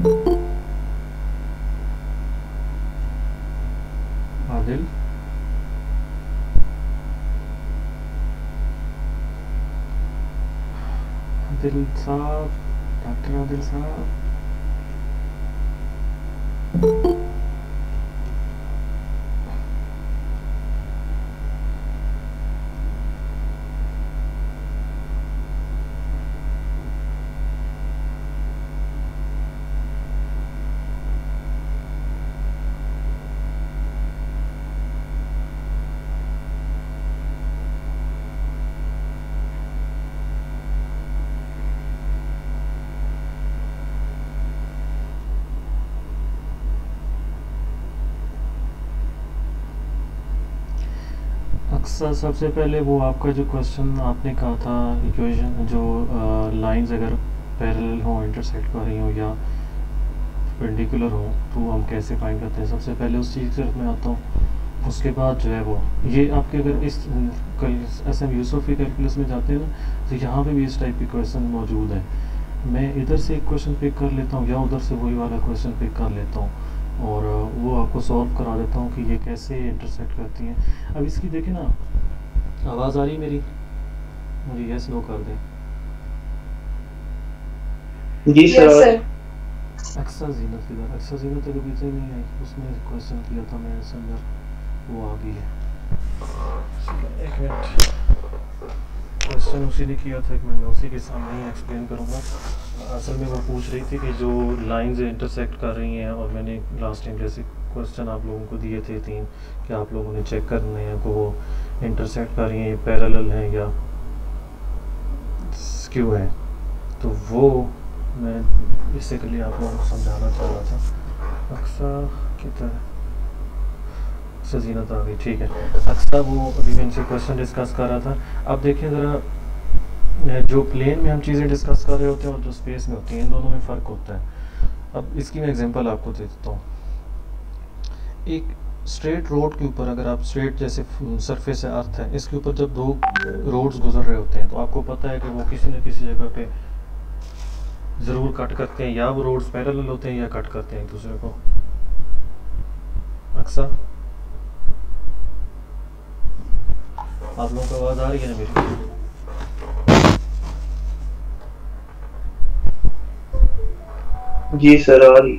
आदिल, आदिल साहब, डॉक्टर आदिल साहब। अक्सर सबसे पहले वो आपका जो क्वेश्चन आपने कहा था, इक्वेशन जो लाइंस अगर पैरेलल हो, इंटरसेक्ट कर रही हो या परपेंडिकुलर हो, तो हम कैसे फाइंड करते हैं। सबसे पहले उस चीज़ की तरफ मैं आता हूँ। उसके बाद जो है वो ये आपके अगर इस एस एम यूसुफ के कैलकुलस में जाते हैं ना, तो यहाँ पे भी इस टाइप के क्वेश्चन मौजूद है। मैं इधर से एक क्वेश्चन पिक कर लेता हूँ या उधर से वही वाला क्वेश्चन पिक कर लेता हूँ और वो आपको सॉल्व करा देता हूँ कि ये कैसे इंटरसेक्ट करती हैं। अब इसकी देखें ना, आवाज़ आ रही मेरी? मुझे यस नो कर दें। जी सर। अक्सर जीनत किधर? अक्सर जीनत तो कभी से नहीं आई, उसने क्वेश्चन किया था मेरे से अंदर, वो आ गई है। एक मिनट, क्वेश्चन उसी ने किया था, एक मिनट उसी के सामने ही एक्सप्लेन करूँगा। असल में वो पूछ रही थी कि जो लाइंस इंटरसेक्ट कर रही हैं, और मैंने लास्ट टाइम जैसे क्वेश्चन आप लोगों को दिए थे 3 कि आप लोगों ने चेक करने हैं कि वो इंटरसेक्ट कर रही हैं, ये पैरेलल हैं या स्क्यू है। तो वो मैं बेसिकली आप लोगों को समझाना चाह रहा था। अक्सर किधर? अक्सर जीनत आ गई, ठीक है। अक्सर वो अभी इनसे क्वेश्चन डिस्कस कर रहा था। अब देखिए ज़रा, जो प्लेन में हम चीज़ें डिस्कस कर रहे होते हैं और जो स्पेस में होती हैं, इन दोनों में फ़र्क होता है। अब इसकी मैं एग्जांपल आपको दे देता हूँ। एक स्ट्रेट रोड के ऊपर अगर आप स्ट्रेट जैसे सरफेस है, अर्थ है, इसके ऊपर जब 2 रोड्स गुजर रहे होते हैं, तो आपको पता है कि वो किसी न किसी जगह पे ज़रूर कट करते हैं, या वो रोड्स पैरेलल होते हैं या कट करते हैं एक दूसरे को। अक्सर आप लोगों को आवाज़ आ रही है ना मेरी? जी सर आ रही।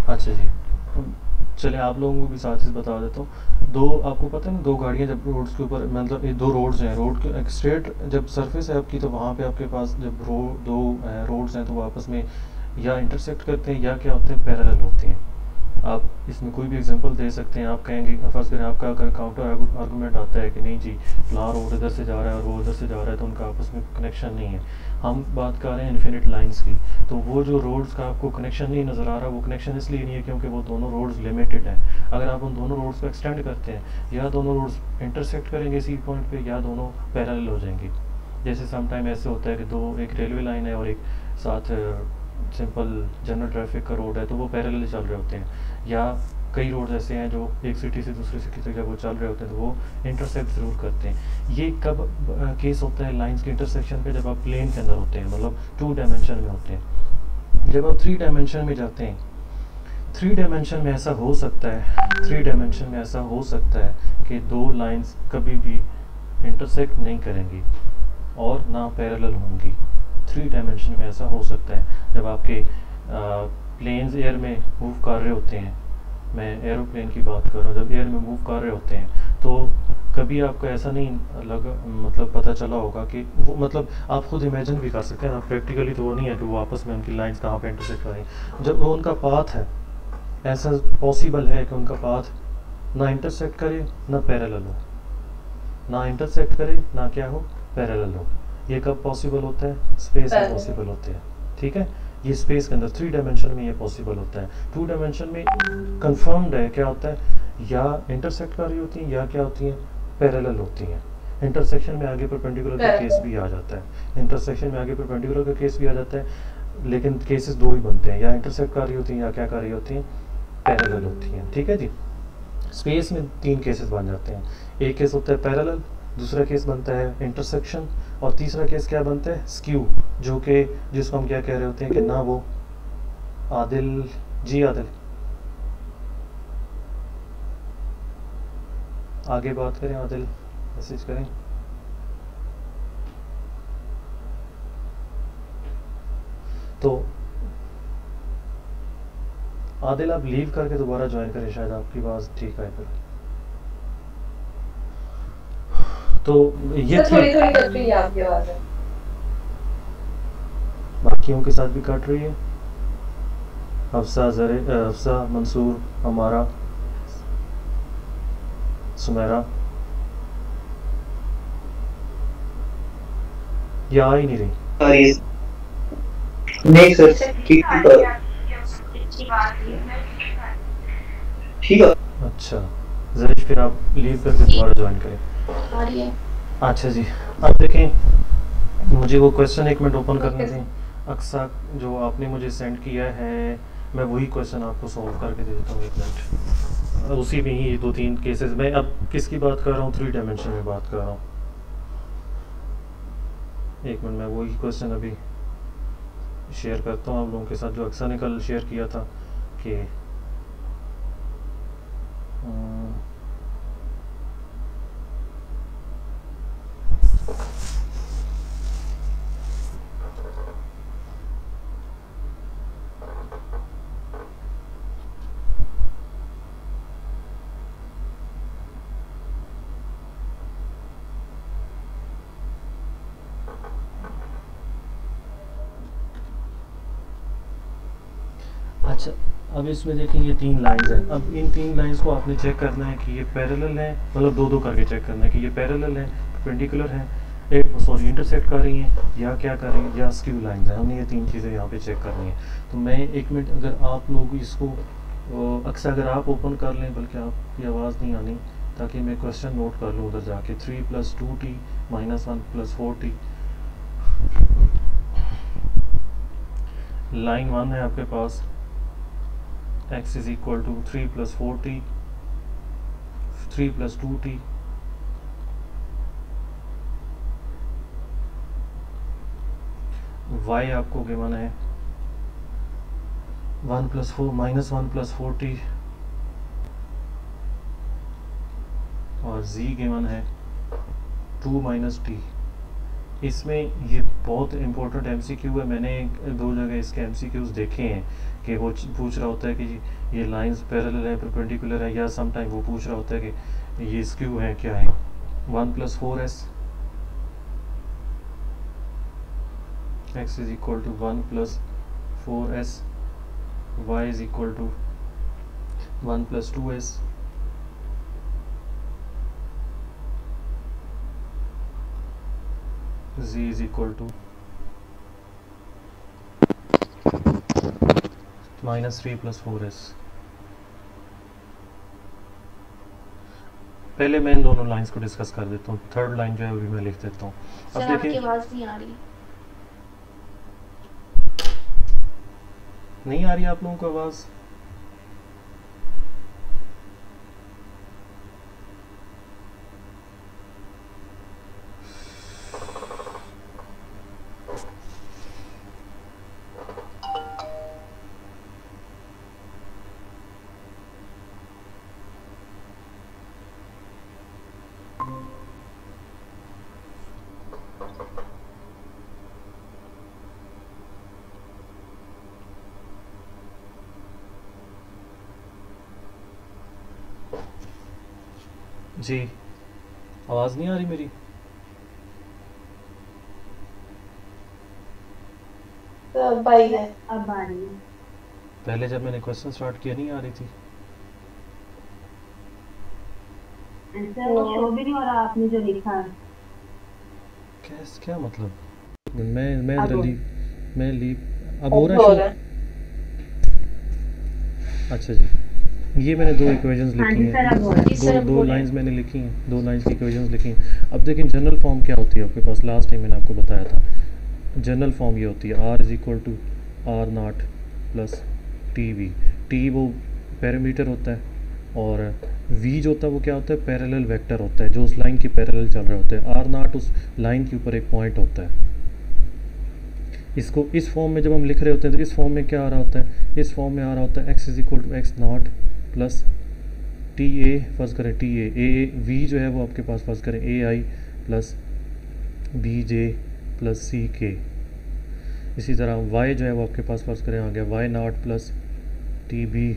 अच्छा जी, चलिए आप लोगों को भी साथ ही बता देता हूँ। दो, आपको पता है ना, 2 गाड़ियाँ जब रोड्स के ऊपर, मतलब ये 2 रोड्स हैं, रोड के एक स्ट्रेट जब सरफेस है आपकी, तो वहाँ पे आपके पास जब 2 रोड्स हैं, तो वो आपस में या इंटरसेक्ट करते हैं या क्या होते हैं, पैरेलल होते हैं। आप इसमें कोई भी एग्जांपल दे सकते हैं। आप कहेंगे, फर्स्ट करें आपका अगर काउंटर आर्गूमेंट आता है कि नहीं जी, फलां रोड इधर से जा रहा है और वो उधर से जा रहा है, तो उनका आपस में कनेक्शन नहीं है। हम बात कर रहे हैं इन्फिनिट लाइंस की, तो वो जो रोड्स का आपको कनेक्शन नहीं नज़र आ रहा, वो कनेक्शन इसलिए नहीं है क्योंकि वो दोनों रोड्स लिमिटेड हैं। अगर आप उन दोनों रोड्स को एक्सटेंड करते हैं, या दोनों रोड्स इंटरसेक्ट करेंगे इसी पॉइंट पे, या दोनों पैरेलल हो जाएंगे। जैसे समटाइम ऐसे होता है कि एक रेलवे लाइन है और एक साथ सिंपल जनरल ट्रैफिक का रोड है, तो वो पैरेलल चल रहे होते हैं। या कई रोड ऐसे हैं जो एक सिटी से दूसरी सिटी तक जब वो चल रहे होते हैं, तो वो इंटरसेक्ट ज़रूर करते हैं। ये कब केस होता है लाइंस के इंटरसेक्शन पे? जब आप प्लेन के अंदर होते हैं, मतलब 2 डायमेंशन में होते हैं। जब आप 3 डायमेंशन में जाते हैं, 3 डायमेंशन में ऐसा हो सकता है, 3 डायमेंशन में ऐसा हो सकता है कि 2 लाइंस कभी भी इंटरसेक्ट नहीं करेंगी और ना पैरेलल होंगी। 3 डायमेंशन में ऐसा हो सकता है। जब आपके प्लेन्स एयर में मूव कर रहे होते हैं, मैं एरोप्लेन की बात कर रहा हूँ, जब एयर में मूव कर रहे होते हैं, तो कभी आपको ऐसा नहीं मतलब पता चला होगा कि वो, मतलब आप खुद इमेजिन भी कर सकते हैं ना, प्रैक्टिकली तो वो नहीं है कि वो आपस में उनकी लाइंस कहाँ पे इंटरसेक्ट करें। जब वो उनका पाथ है, ऐसा पॉसिबल है कि उनका पाथ ना इंटरसेक्ट करे ना पैरेलल हो, ना इंटरसेक्ट करे ना क्या हो, पैरेलल हो। ये कब पॉसिबल होता है? स्पेस में पॉसिबल होते हैं, ठीक है। ये स्पेस के अंदर 3 डायमेंशन में ये पॉसिबल होता है। 2 डायमेंशन में कंफर्म्ड है क्या होता है, या इंटरसेक्ट कर रही होती हैं या क्या होती हैं, पैरेलल होती हैं। इंटरसेक्शन में आगे परपेंडिकुलर का केस भी आ जाता है, इंटरसेक्शन में आगे परपेंडिकुलर का केस भी आ जाता है, लेकिन केसेस 2 ही बनते हैं, या इंटरसेक्ट कर रही होती हैं या क्या कर रही होती हैं, पैरेलल होती हैं, ठीक है जी। स्पेस में 3 केसेस बन जाते हैं। एक केस होता है पैरेलल, दूसरा केस बनता है इंटरसेक्शन, और तीसरा केस क्या बनता है, स्क्यू, जो कि जिसको हम क्या कह रहे होते हैं कि ना वो आदिल जी, आदिल आगे बात करें, आदिल मैसेज करें। तो आदिल आप लीव करके दोबारा ज्वाइन करें, शायद आपकी आवाज़ ठीक आए फिर। तो ये सर थोड़ी थोड़ी कट रही है आपकी आवाज़। बाकियों के साथ भी कट रही है। हफ्सा, मंसूर, हमारा, सुमेरा, ये आ ही नहीं रही। नहीं सर, ठीक है। अच्छा जरीश, फिर आप लीव करके दोबारा ज्वाइन करें। आ रही है। अच्छा जी, अब देखें, मुझे वो क्वेश्चन एक मिनट ओपन करने दें। अक्सा जो आपने मुझे सेंड किया है, मैं वही क्वेश्चन आपको सॉल्व करके दे देता हूँ, एक मिनट। उसी में ही 2-3 केसेस में, अब किसकी बात कर रहा हूँ, 3 डायमेंशन में बात कर रहा हूँ। एक मिनट, मैं वही क्वेश्चन अभी शेयर करता हूँ आप लोगों के साथ, जो अक्सा ने कल शेयर किया था कि अच्छा, अब इसमें देखें ये 3 लाइंस हैं। अब इन 3 लाइंस को आपने चेक करना है कि ये पैरेलल है, मतलब 2-2 करके चेक करना है कि ये पैरेलल है, परपेंडिकुलर है, इंटरसेक्ट कर रही हैं, या क्या कर रही हैं, या स्क्यू लाइंस हैं। हमने ये 3 चीज़ें यहाँ पे चेक करनी है। तो मैं एक मिनट, अगर आप लोग इसको अक्सर अगर आप ओपन कर लें, बल्कि आपकी आवाज़ नहीं आनी, ताकि मैं क्वेश्चन नोट कर लूँ उधर जाके। 3 + 2t - 1 + 4t, लाइन 1 है आपके पास, x = 3 + 4t, 3 + 2t, y आपको गिवन है 1 + 4 - 1 + 4t, और z गिवन है 2 - t। इसमें ये बहुत इंपॉर्टेंट एमसीक्यू है। मैंने 2 जगह इसके एमसीक्यूज देखे हैं कि वो पूछ रहा होता है कि ये लाइंस पैरेलल है, परपेंडिकुलर है, या सम टाइम वो पूछ रहा होता है कि ये स्क्यू है, क्या है। 1 + 4s, x = 1 + 4s, y = 1 + 2s, z = -3 + 4s। पहले मैं इन दोनों लाइंस को डिस्कस कर देता हूँ, थर्ड लाइन जो है अभी मैं लिख देता हूँ। अब सर आपकी आवाज़ नहीं आ रही। नहीं आ रही आप लोगों को आवाज़? जी, आवाज़ नहीं आ रही मेरी? अब आई है, अब आ रही है। पहले जब मैंने क्वेश्चन स्टार्ट किया नहीं आ रही थी। सर वो शो भी नहीं हो रहा आपने जो लिखा है। क्या मतलब? मैं लीव अब हो रहा है। अच्छा जी, ये मैंने 2 इक्वेशंस लिखी हैं, दो लाइंस मैंने लिखी हैं, 2 लाइंस की इक्वेशंस लिखी हैं। अब देखिए जनरल फॉर्म क्या होती है आपके पास, लास्ट टाइम मैंने आपको बताया था। जनरल फॉर्म ये होती है r = r0 + tv। t वो पैरामीटर होता है, और v जो होता है वो क्या होता है, पैरेलल वेक्टर होता है, जो उस लाइन की पैरेलल चल रहा होता है। r0 उस लाइन के ऊपर एक पॉइंट होता है। इसको इस फॉर्म में जब हम लिख रहे होते हैं तो इस फॉर्म में क्या आ रहा होता है, इस फॉर्म में आ रहा होता है x is equal to x naught plus t a, फर्ज करें टी ए वी जो है वो आपके पास फर्ज करें ए आई प्लस बी जे प्लस सी के। इसी तरह y जो है वो आपके पास फर्ज करें आ गया y naught plus t b,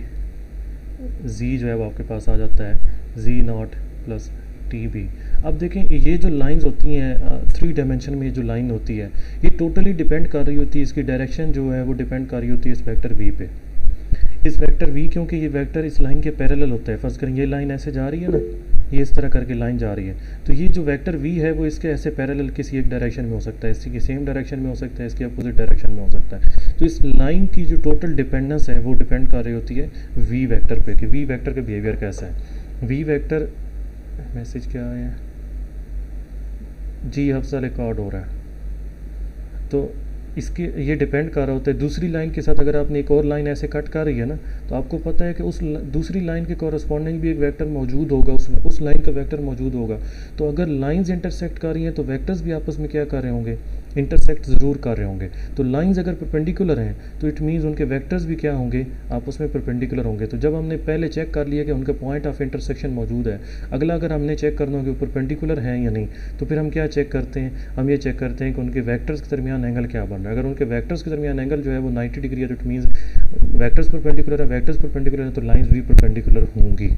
z जो है वो आपके पास आ जाता है z naught plus t b. अब देखें ये जो लाइंस होती हैं 3 डायमेंशन में जो लाइन होती है ये टोटली डिपेंड कर रही होती है, इसकी डायरेक्शन जो है वो डिपेंड कर रही होती है इस वेक्टर v पे, इस वेक्टर v, क्योंकि ये वेक्टर इस लाइन के पैरेलल होता है। फर्स्ट करें ये लाइन ऐसे जा रही है ना, ये इस तरह करके लाइन जा रही है, तो ये जो वेक्टर v है वो इसके ऐसे पैरेलल किसी एक डायरेक्शन में हो सकता है, इसकी सेम डायरेक्शन में हो सकता है, इसकी अपोजिट डायरेक्शन में हो सकता है। तो इस लाइन की जो टोटल डिपेंडेंस है वो डिपेंड कर रही होती है v वेक्टर पे कि v वेक्टर का बिहेवियर कैसा है। v वेक्टर मैसेज क्या है जी, हफ्सा रिकॉर्ड हो रहा है, तो इसके ये डिपेंड कर रहा होता है दूसरी लाइन के साथ। अगर आपने एक और लाइन ऐसे कट कर रही है ना तो आपको पता है कि उस दूसरी लाइन के कॉरस्पॉन्डिंग भी एक वेक्टर मौजूद होगा, उस लाइन का वेक्टर मौजूद होगा। तो अगर लाइंस इंटरसेक्ट कर रही हैं तो वेक्टर्स भी आपस में क्या कर रहे होंगे, इंटरसेक्ट ज़रूर कर रहे होंगे। तो लाइंस अगर परपेंडिकुलर हैं तो इट मीन्स उनके वेक्टर्स भी क्या होंगे, आपस में परपेंडिकुलर होंगे। तो जब हमने पहले चेक कर लिया कि उनका पॉइंट ऑफ इंटरसेक्शन मौजूद है, अगला अगर हमने चेक करना हो कि परपेंडिकुलर हैं या नहीं, तो फिर हम क्या चेक करते हैं, हम ये चेक करते हैं कि उनके वेक्टर्स के दरमियान एंगल क्या बन रहा है। अगर उनके वेक्टर्स के दरमियान एंगल जो है वो 90 डिग्री है तो इट मीन्स वेक्टर्स परपेंडिकुलर है, वेक्टर्स परपेंडिकुलर है तो लाइंस भी परपेंडिकुलर होंगी।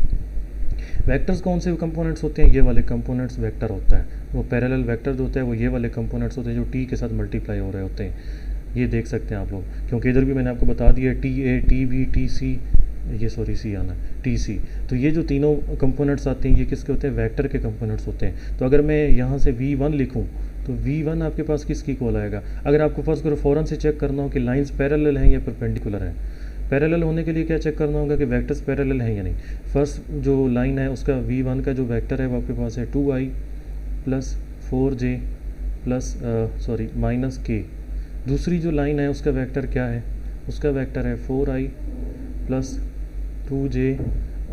वेक्टर्स कौन से कंपोनेंट्स होते हैं, ये वाले कंपोनेंट्स वेक्टर होता है। वो पैरेलल वेक्टर जो होता है वो ये वाले कंपोनेंट्स होते हैं जो टी के साथ मल्टीप्लाई हो रहे होते हैं। ये देख सकते हैं आप लोग, क्योंकि इधर भी मैंने आपको बता दिया t a t b t c, ये सॉरी सी आना टी सी। तो ये जो तीनों कंपोनेंट्स आते हैं ये किसके होते हैं, वेक्टर के कंपोनेंट्स होते हैं। तो अगर मैं यहाँ से v1 लिखूँ तो v1 आपके पास किसकी इक्वल आएगा। अगर आपको फर्स्ट करो फ़ौरन से चेक करना हो कि लाइंस पैरेलल हैं या परपेंडिकुलर हैं, पैरेलल होने के लिए क्या चेक करना होगा कि वेक्टर्स पैरेलल हैं या नहीं। फर्स्ट जो लाइन है उसका v1 का जो वेक्टर है वो आपके पास है 2i plus 4j plus sorry minus k। दूसरी जो लाइन है उसका वेक्टर क्या है, उसका वेक्टर है 4i प्लस 2j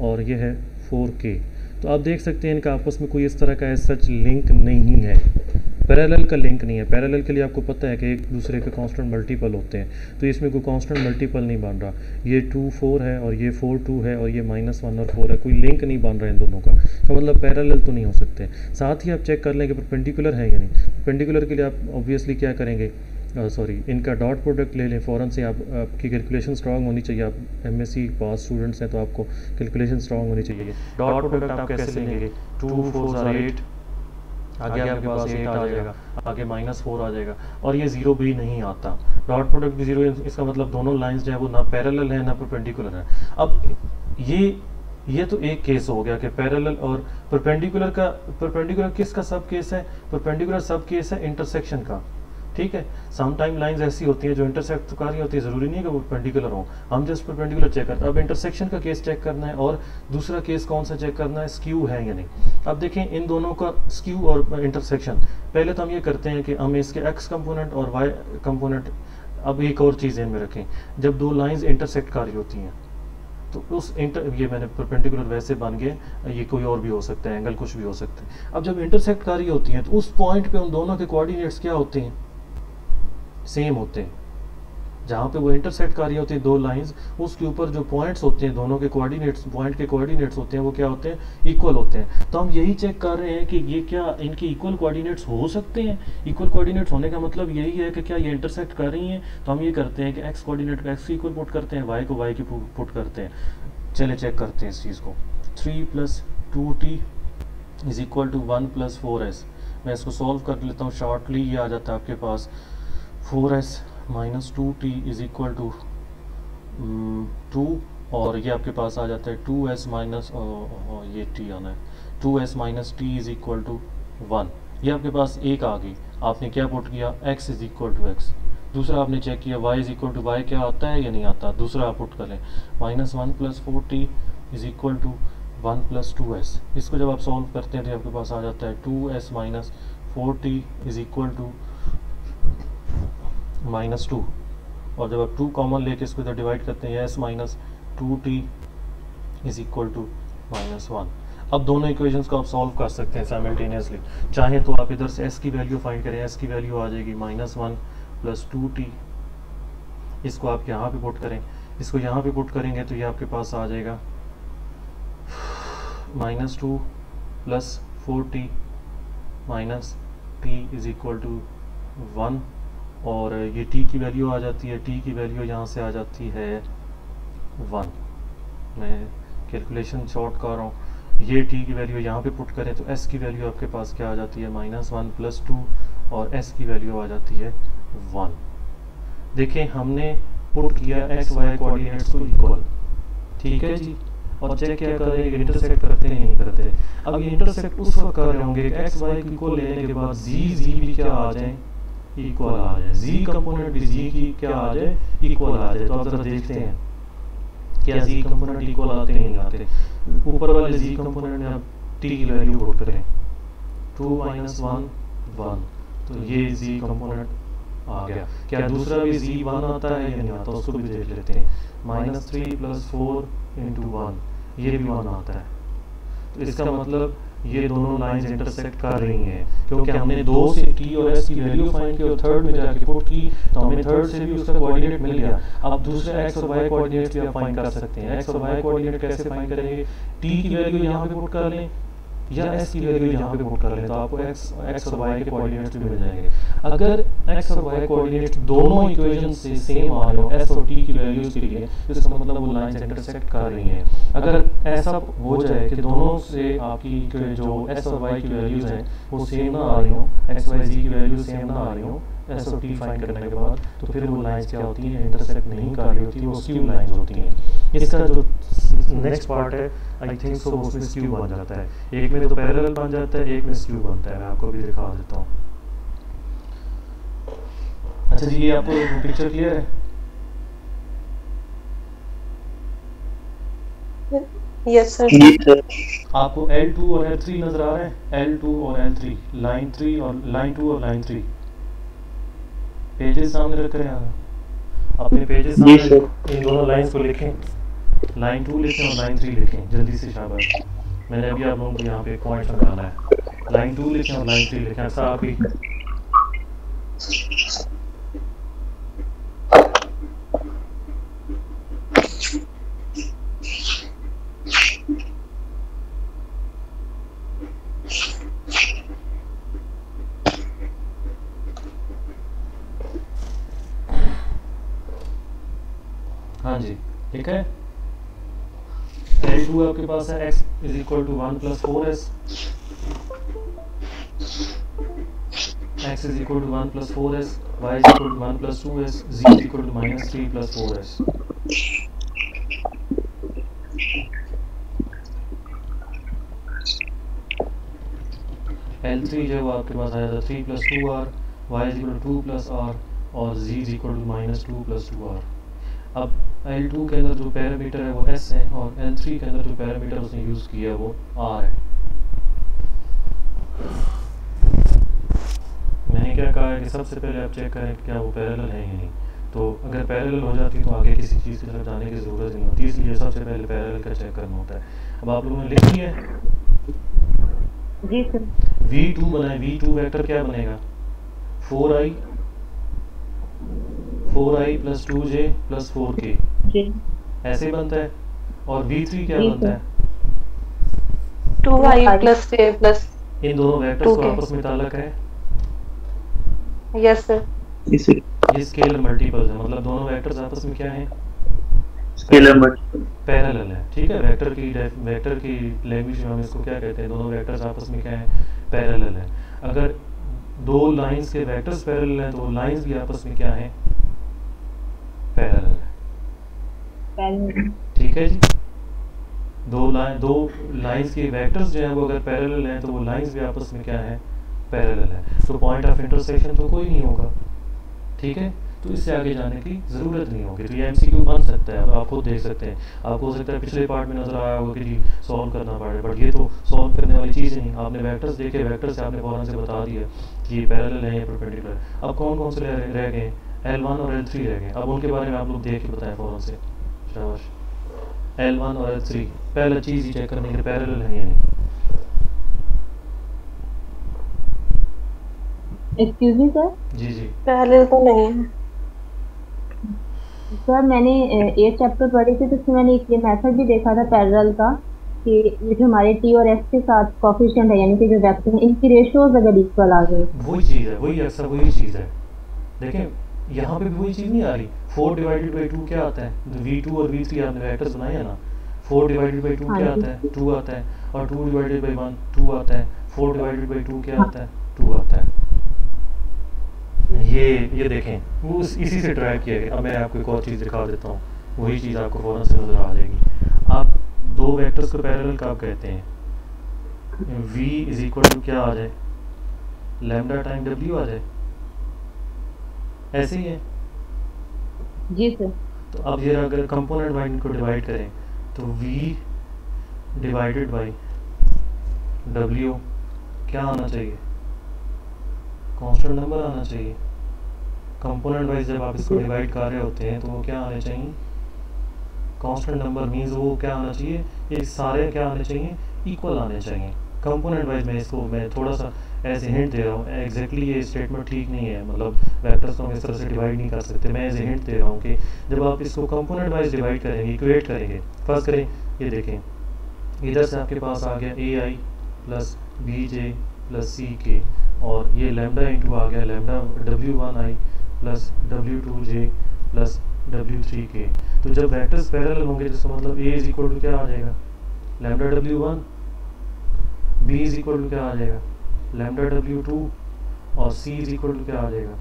और ये है 4k। तो आप देख सकते हैं इनका आपस में कोई इस तरह का सच लिंक नहीं है, पैरेलल का लिंक नहीं है। पैरेलल के लिए आपको पता है कि एक दूसरे के कांस्टेंट मल्टीपल होते हैं, तो इसमें कोई कांस्टेंट मल्टीपल नहीं बन रहा। ये 2 4 है और ये 4 2 है और ये -1 और 4 है, कोई लिंक नहीं बन रहा है इन दोनों का, तो मतलब पैरेलल तो नहीं हो सकते। साथ ही आप चेक कर लें कि परपेंडिकुलर है या नहीं। परपेंडिकुलर के लिए आप ऑब्वियसली क्या करेंगे, सॉरी इनका डॉट प्रोडक्ट ले लें फ़ौरन से। आपकी कैलकुलेशन स्ट्रांग होनी चाहिए, आप एमएससी पास स्टूडेंट्स हैं तो आपको कैलकुलेशन स्ट्रांग होनी चाहिए। डॉट प्रोडक्ट आप कैसे लेंगे, 2 4 8, आगे आपके पास 8 आ जाएगा, आगे -4 आ जाएगा और ये 0 भी नहीं आता। डॉट प्रोडक्ट भी 0, इसका मतलब दोनों लाइंस जो है वो ना पैरेलल है ना परपेंडिकुलर है। अब ये तो एक केस हो गया कि पैरेलल और परपेंडिकुलर का। परपेंडिकुलर किसका सब केस है, परपेंडिकुलर सब केस है इंटरसेक्शन का, ठीक है। सम टाइम लाइंस ऐसी होती हैं जो इंटरसेक्ट कर रही होती है, ज़रूरी नहीं है कि वो परपेंडिकुलर हो, हम जस्ट परपेंडिकुलर चेक करते हैं। अब इंटरसेक्शन का केस चेक करना है और दूसरा केस कौन सा चेक करना है, स्क्यू है या नहीं। अब देखें इन दोनों का स्क्यू और इंटरसेक्शन, पहले तो हम ये करते हैं कि हम इसके एक्स कंपोनेंट और वाई कंपोनेंट। अब एक और चीज़ इनमें रखें, जब दो लाइंस इंटरसेक्ट कर रही होती हैं तो उस ये मैंने परपेंडिकुलर वैसे बन गए, ये कोई और भी हो सकता है, एंगल कुछ भी हो सकता है। अब जब इंटरसेक्ट कर रही होती हैं तो उस पॉइंट पे उन दोनों के कोऑर्डिनेट्स क्या होते हैं, सेम होते हैं। जहाँ पे वो इंटरसेक्ट कर रही होती है दो लाइंस, उसके ऊपर जो पॉइंट्स होते हैं दोनों के कोऑर्डिनेट्स, पॉइंट के कोऑर्डिनेट्स होते हैं वो क्या होते हैं, इक्वल होते हैं। तो हम यही चेक कर रहे हैं कि ये क्या इनके इक्वल कोऑर्डिनेट्स हो सकते हैं। इक्वल कोऑर्डिनेट्स होने का मतलब यही है कि क्या ये इंटरसेक्ट कर रही हैं। तो हम ये करते हैं कि एक्स कोऑर्डिनेट को एक्स की इक्वल पुट करते हैं, वाई को वाई की पुट करते हैं। चले चेक करते हैं इस चीज़ को। 3 + 2t is equal to 1 + 4s। मैं इसको सॉल्व कर लेता हूँ शॉर्टली। ये आ जाता है आपके पास 4s - 2t is equal to 2 और ये आपके पास आ जाता है 2s माइनस ये t आना है 2s - t is equal to 1। ये आपके पास एक आ गई, आपने क्या पुट किया, x is equal to x। दूसरा आपने चेक किया y is equal to y क्या आता है या नहीं आता, दूसरा आप पुट कर लें -1 + 4t is equal to 1 + 2s। इसको जब आप सॉल्व करते हैं तो आपके पास आ जाता है 2s - 4t is equal to -2 और जब आप 2 कॉमन लेके इसको इधर डिवाइड करते हैं s - 2t is equal to -1। अब दोनों इक्वेशंस को आप सॉल्व कर सकते हैं साइमल्टेनियसली। चाहे तो आप इधर से s की वैल्यू फाइंड करें, s की वैल्यू आ जाएगी -1 प्लस 2t, इसको आप यहाँ पे पुट करें, इसको यहाँ पे पुट करेंगे तो ये आपके पास आ जाएगा -2 plus 4t minus t is equal to 1, और ये t की वैल्यू आ जाती है, t की वैल्यू यहाँ से आ जाती है 1। मैं कैलकुलेशन शॉर्ट कर रहा हूँ। ये t की वैल्यू यहाँ पे पुट करें तो s की वैल्यू आपके पास क्या आ जाती है -1 प्लस 2, और s की वैल्यू आ जाती है 1। देखें हमने पुट किया x y कोऑर्डिनेट्स को इक्वल, ठीक है जी, और चेक क्या कर रहे हैं, इंटरसेक्ट करते हैं नहीं करते। अब ये इंटरसेक्ट उस वक्त कर रहे होंगे कि x y इक्वल लेने के बाद z भी क्या आ जाए, इक्वल आ जाए, z कंपोनेंट भी z की क्या आ जाए, इक्वल आ जाए। तो आप जरा देखते हैं क्या z कंपोनेंट इक्वल आते हैं नहीं आते। ऊपर वाले z कंपोनेंट में आप t की वैल्यू पुट करें 2 - 1 1, तो ये z कंपोनेंट आ गया। क्या दूसरा भी z 1 आता है या नहीं आता, उसको भी देख लेते हैं। -3 + 4 × 1, ये भी 1 आता है। तो इसका मतलब ये दोनों लाइंस इंटरसेक्ट कर रही हैं, क्योंकि हमने 2 से t और s की वैल्यू फाइंड की और थर्ड में जाके पुट की, तो हमें थर्ड से भी उसका कोऑर्डिनेट मिल गया। अब दूसरे x और y कोऑर्डिनेट भी आप फाइंड कर सकते हैं। x और y कोऑर्डिनेट कैसे फाइंड करेंगे, t की वैल्यू यहाँ पे पुट कर लें या s की वैल्यू यहाँ पे पुट कर लें, तो आपको x और y के कोऑर्डिनेट्स भी मिल जाएंगे। अगर x और y कोऑर्डिनेट दोनों इक्वेशन से सेम आ रहे हो s और t की वैल्यूज के लिए, तो इसका मतलब वो लाइंस इंटरसेक्ट कर रही हैं। अगर ऐसा हो जाए कि दोनों से आपकी जो s और y की वैल्यूज हैं वो सेम ना आ रही हो, x y z की वैल्यू सेम ना आ रही हो s और t फाइंड करने के बाद, तो फिर वो लाइंस क्या होती हैं, इंटरसेक्ट नहीं कर रही होती, वो स्क्यू लाइंस होती हैं। इसका जो नेक्स्ट पार्ट है आई थिंक सो उसमें स्क्यू बन जाता है, एक में तो पैरेलल बन जाता है, एक में स्क्यू बनता है। मैं आपको भी दिखा देता हूँ। अच्छा जी, ये आपको पिक्चर क्लियर है? Yes sir. आपको L2 और L3 नजर आ रहे हैं, L2 और L3, लाइन 3 और लाइन 2 और लाइन 3 पेजेस सामने रख रहे हैं। अपने पेजेस सामने इन दोनों लाइंस को लिखें, लाइन 2 लिखें और लाइन 3 लिखें जल्दी से, शाबाश। मैंने अभी आप लोगों को यहाँ पे एक पॉइंट समझाना है। लाइन 2 लिखें और लाइन 3 लिखें। ऐसा आप ही हाँ जी, ठीक है। L2 आपके पास है x = 1 + 4s, x = 1 + 4s, y = 1 + 2s, z = -3 + 4s। L3 जो आपके पास आया था 3 + 2r, y = 2 + r और z = -2 + 2r। अब L2 के अंदर जो पैरामीटर है वो s है, और L3 के अंदर जो पैरामीटर उसने यूज़ किया है वो r है। मैंने क्या कहा है कि सबसे पहले आप चेक करें कि क्या वो पैरेलल है या नहीं। तो अगर पैरेलल हो जाती तो आगे किसी चीज़ की तरफ जाने की ज़रूरत नहीं होती, इसलिए सबसे पहले पैरेलल का चेक करना होता है। अब आप लोगों ने लिख लिया है? जी सर। V2 बनाए, V2 वेक्टर क्या बनेगा, 4i + 2j + 4k, जी ऐसे बनता है। और V3 क्या जी बनता है, 2i + j + इन दोनों वेक्टर्स को 2k। आपस में ताल्लुक है, यस सर। ये स्केलर मल्टीपल्स है, मतलब दोनों वेक्टर्स आपस में क्या हैं, स्केलर मल्टीपल पैरेलल है। ठीक है, वेक्टर की लैंग्वेज में हम इसको क्या कहते हैं, दोनों वेक्टर्स आपस में क्या है, पैरेलल है। अगर दो लाइंस के वेक्टर्स पैरेलल हैं तो लाइंस भी आपस में क्या है, पैरेलल है। ठीक है जी, दो लाइंस के वेक्टर्स जो हैं वो अगर पैरेलल हैं तो वो लाइंस भी आपस में क्या है, पैरेलल है। तो पॉइंट ऑफ इंटरसेक्शन तो कोई नहीं होगा, ठीक है। तो इससे आगे जाने की ज़रूरत नहीं होगी। तो ये MCQ बन सकता है, अब आप खुद देख सकते हैं। आपको हो सकता है पिछले पार्ट में नज़र आया होगा कि जी सॉल्व करना पड़े, बट ये तो सॉल्व करने वाली चीज़ नहीं। आपने वेक्टर्स देखे, वेक्टर से आपने फौरन से बता दिया कि ये पैरेलल है, ये परपेंडिकुलर। अब कौन कौन से रह गए, L1 और L3 रह गए। अब उनके बारे में आप लोग देख के बताएं फौरन से, शाबाश। L1 और L3 पहला चीज़ ही चेक करने के पैरेलल है या नहीं। Excuse me sir. जी जी। पैरेलल तो नहीं है। सर मैंने 8 चैप्टर पढ़े थे, तो उसमें मैंने एक ये मेथड भी देखा था पैरेलल का, कि ये जो हमारे टी और एफ के साथ कोफिशिएंट है, यानी कि जो वेक्टर हैं, इनकी रेशियोज अगर इक्वल आ जाए। वही चीज़ है, वही अक्सर वही चीज़ है। देखें यहाँ पे भी वही चीज़ नहीं आ रही। 4/2 क्या आता है, V2 और V3 आपने वेक्टर्स बनाए हैं ना। 4/2 हाँ क्या जी। आता है, 2 आता है। और 2/1 2 आता है। 4/2 क्या आता है, 2 आता है। ये देखें, वो इसी से ड्राइव किया गया। अब मैं आपको एक और चीज़ दिखा देता हूँ, वही चीज़ आपको फ़ौरन से नज़र आ जाएगी। आप दो वेक्टर्स को पैरेलल कब कहते हैं, v इज इक्वल टू क्या आ जाए, लैम्डा टाइम w आ जाए, ऐसे ही है। जी सर। तो अब ये अगर कंपोनेंट वाइज को डिवाइड करें तो v डिवाइडेड बाई w क्या आना चाहिए, कांस्टेंट नंबर आना चाहिए। कंपोनेंट वाइज जब आप इसको डिवाइड कर रहे होते हैं तो वो क्या आने चाहिए, कांस्टेंट नंबर मीन्स वो क्या आना चाहिए, ये सारे क्या आने चाहिए, इक्वल आने चाहिए। कंपोनेंट वाइज मैं थोड़ा सा ऐसे हिंट दे रहा हूँ, एग्जैक्टली ये स्टेटमेंट ठीक नहीं है, मतलब वेक्टर्स को हम इस तरह से डिवाइड नहीं कर सकते। मैं ऐसे हिंट दे रहा हूँ कि जब आप इसको कंपोनेंट वाइज डिवाइड करेंगे, इक्वेट करेंगे, फर्स्ट करें, ये देखें इधर से आपके पास आ गया ए आई प्लस बी जे प्लस सी के, और ये लैम्डा इंटू आ गया lambda W1 I plus W2 J plus W3 K। तो जब वेक्टर्स पैरेलल होंगे जिसका मतलब A इज इक्वल टू क्या आ जाएगा, lambda W1, B is equal to क्या आ जाएगा, लैम्डा W2, और C इज इक्वल टू क्या आ जाएगा,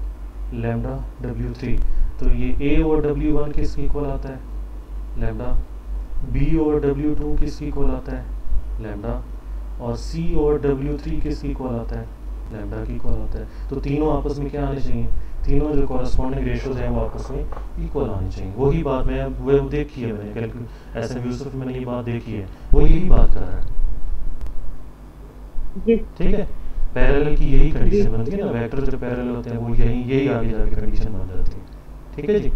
लैम्डा W3। तो ये A और W1 किसके इक्वल आता है, लैम्डा। B और W2 किसके इक्वल आता है, लैम्डा। और C और W3 किसके इक्वल आता है, लैम्डा की इक्वल आता है। तो तीनों आपस में क्या आने चाहिए, तीनों जो कॉरस्पॉन्डिंग रेशियोज हैं वो आपस में इक्वल आनी चाहिए। वही बात मैं वो देखी है, मैंने कैलकुलेट एस एम यूसुफ मैंने ये बात देखी है, वो यही बात कर रहा है। ठीक है, पैरेलल की यही कंडीशन बनती है ना, वेक्टर जो पैरेलल होते हैं वो यही आगे जाके कंडीशन बन जाती है। ठीक है जी,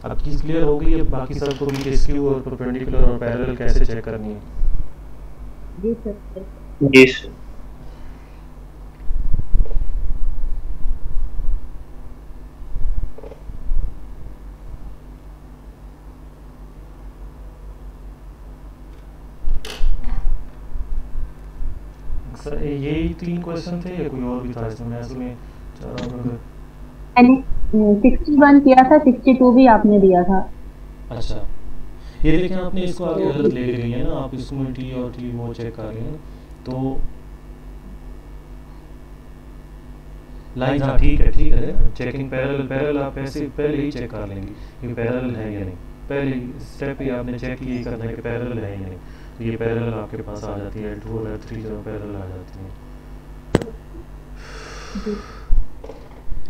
अब चीज़ क्लियर हो गई है। बाकी सबको भी स्क्यू और परपेंडिकुलर और पैरेलल कैसे चेक करनी है। जी सर। जी सर। सर यही 3 क्वेश्चन थे या कोई और भी था इसमें, मैं 61 किया था, 62 भी आपने दिया था। अच्छा, ये देखें आपने इसको आगे गलत ले गई है ना, आप इसमें टी और टी वो चेक कर रहे हैं तो लाइन, हाँ ठीक है चेकिंग पैरेलल आप ऐसे पहले ही चेक कर लेंगे कि पैरेलल है या नहीं। पहले स्टेप ही आपने चेक यही करना है कि पैरेलल है या नहीं। तो ये पैरेलल आपके पास आ जाती है, L2 और L3 जो पैरेलल आ जाती है।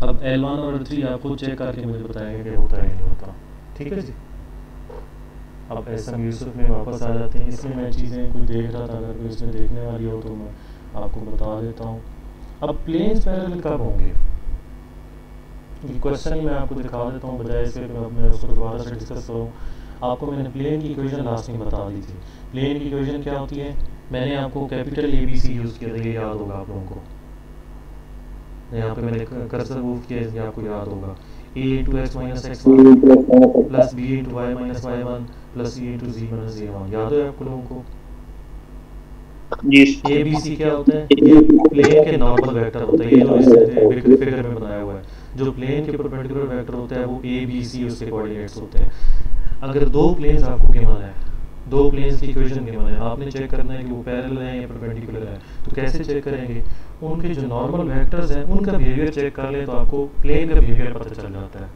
अब L1 और L3 आपको चेक करके मुझे बताएंगे कि होता है या नहीं होता। ठीक है जी, अब एस एम यूसुफ में वापस आ जाते हैं। इसमें मैं चीज़ें कोई देख रहा था, अगर कोई इसमें देखने वाली हो तो मैं आपको बता देता हूँ। अब प्लेन्स पैरेलल कब होंगे, ये क्वेश्चन ही मैं आपको दिखा देता हूँ, बजाय इसके मैं उसको दोबारा से डिस्कस करूँ। आपको मैंने प्लेन की इक्वेशन लास्ट में बता दी थी। प्लेन की इक्वेशन क्या होती है, मैंने आपको कैपिटल ABC यूज़ किया था, ये याद होगा आप लोगों को। यहाँ पे मैंने कर्सर मूव किया, इसलिए आपको याद होगा। A into x minus x one plus B into y minus y one plus C into Z minus Z1, याद है आपको लोगों को। जी ABC क्या होता है, ये प्लेन के नॉर्मल वेक्टर होता है, ये जो इस फिगर में बनाया हुआ है, जो प्लेन के परपेंडिकुलर वेक्टर होता है वो ABC उसके कोऑर्डिनेट्स होते हैं। अगर दो प्लेन्स आपको गिवन है, दो प्लेन्स की इक्वेशन गिवन है, आपने चेक करना है कि वो पैरेलल है या परपेंडिकुलर है। तो कैसे चेक करेंगे, उनके जो नॉर्मल वेक्टर्स हैं उनका बिहेवियर चेक कर लें तो आपको प्लेन का बिहेवियर पता चल जाता है।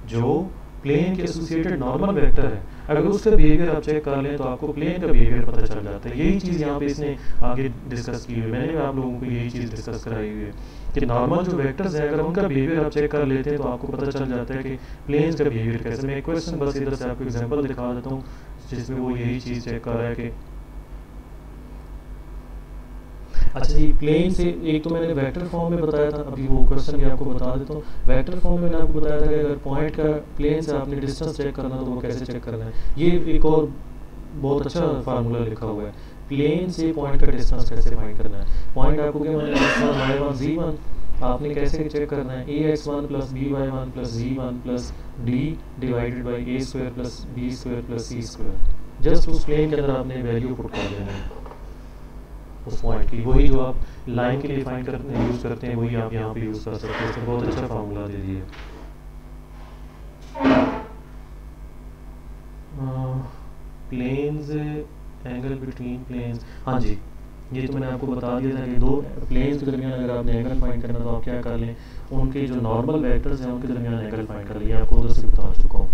जो प्लेन के एसोसिएटेड नॉर्मल वेक्टर है, अगर उसका बिहेवियर आप चेक कर लें तो आपको प्लेन का बिहेवियर पता चल जाता है। यही चीज़ यहाँ पे इसने आगे डिस्कस की हुई है, मैंने भी आप लोगों को यही चीज़ डिस्कस कराई हुई है कि नॉर्मल जो वेक्टर्स हैं अगर उनका बिहेवियर आप चेक कर लेते हैं तो आपको पता चल जाता है कि प्लेन्स का बिहेवियर कैसे। मैं एक क्वेश्चन बस इधर से आपको एग्जाम्पल दिखा देता हूँ जिसमें वो यही चीज़ चेक कर रहा है कि अच्छा जी, प्लेन से एक तो मैंने वेक्टर फॉर्म में बताया था, अभी वो क्वेश्चन भी आपको बता देता हूँ। वेक्टर फॉर्म में मैंने आपको बताया था कि अगर पॉइंट का प्लेन से आपने डिस्टेंस चेक करना तो वो कैसे चेक करना है। ये एक और बहुत अच्छा फार्मूला लिखा हुआ है, प्लेन से पॉइंट का डिस्टेंस कैसे फाइंड करना है। पॉइंट आपको क्या मिलेगा, x1 y1 z1, आपने कैसे चेक करना है, ax1 plus by1 plus z1 plus d divided by a square plus b square plus c square. Just उस प्लेन के अंदर आपने वैल्यू पुट कर देना है उस पॉइंट की। वही जो आप लाइन के लिए फाइंड करते हैं यूज़ करते हैं, वही आप यहाँ पे यूज़ कर सकते हैं। इसमें बहुत अच्छा फार्मूला दे दिए। प्लेन्स, एंगल बिटवीन प्लेन्स, हाँ जी, ये तो मैंने आपको बता दिया था कि दो प्लेन्स के दरमियान अगर आपने एंगल फाइंड करना तो आप क्या कर लें, उनके जो नॉर्मल वेक्टर्स हैं उनके दरमियान एंगल फाइंड कर लें, आपको उधर से बता चुका हूँ।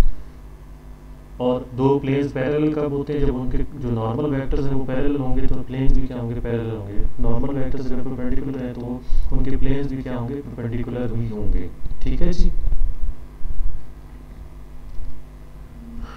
और दो प्लेन्स पैरेलल कब होते हैं, जब उनके जो नॉर्मल वेक्टर्स हैं वो पैरेलल होंगे, तो प्लेन्स भी क्या होंगे, पैरेलल होंगे। नॉर्मल वेक्टर्स अगर परपेंडिकुलर हैं तो उनके प्लेन्स भी क्या होंगे, परपेंडिकुलर ही होंगे। ठीक है जी।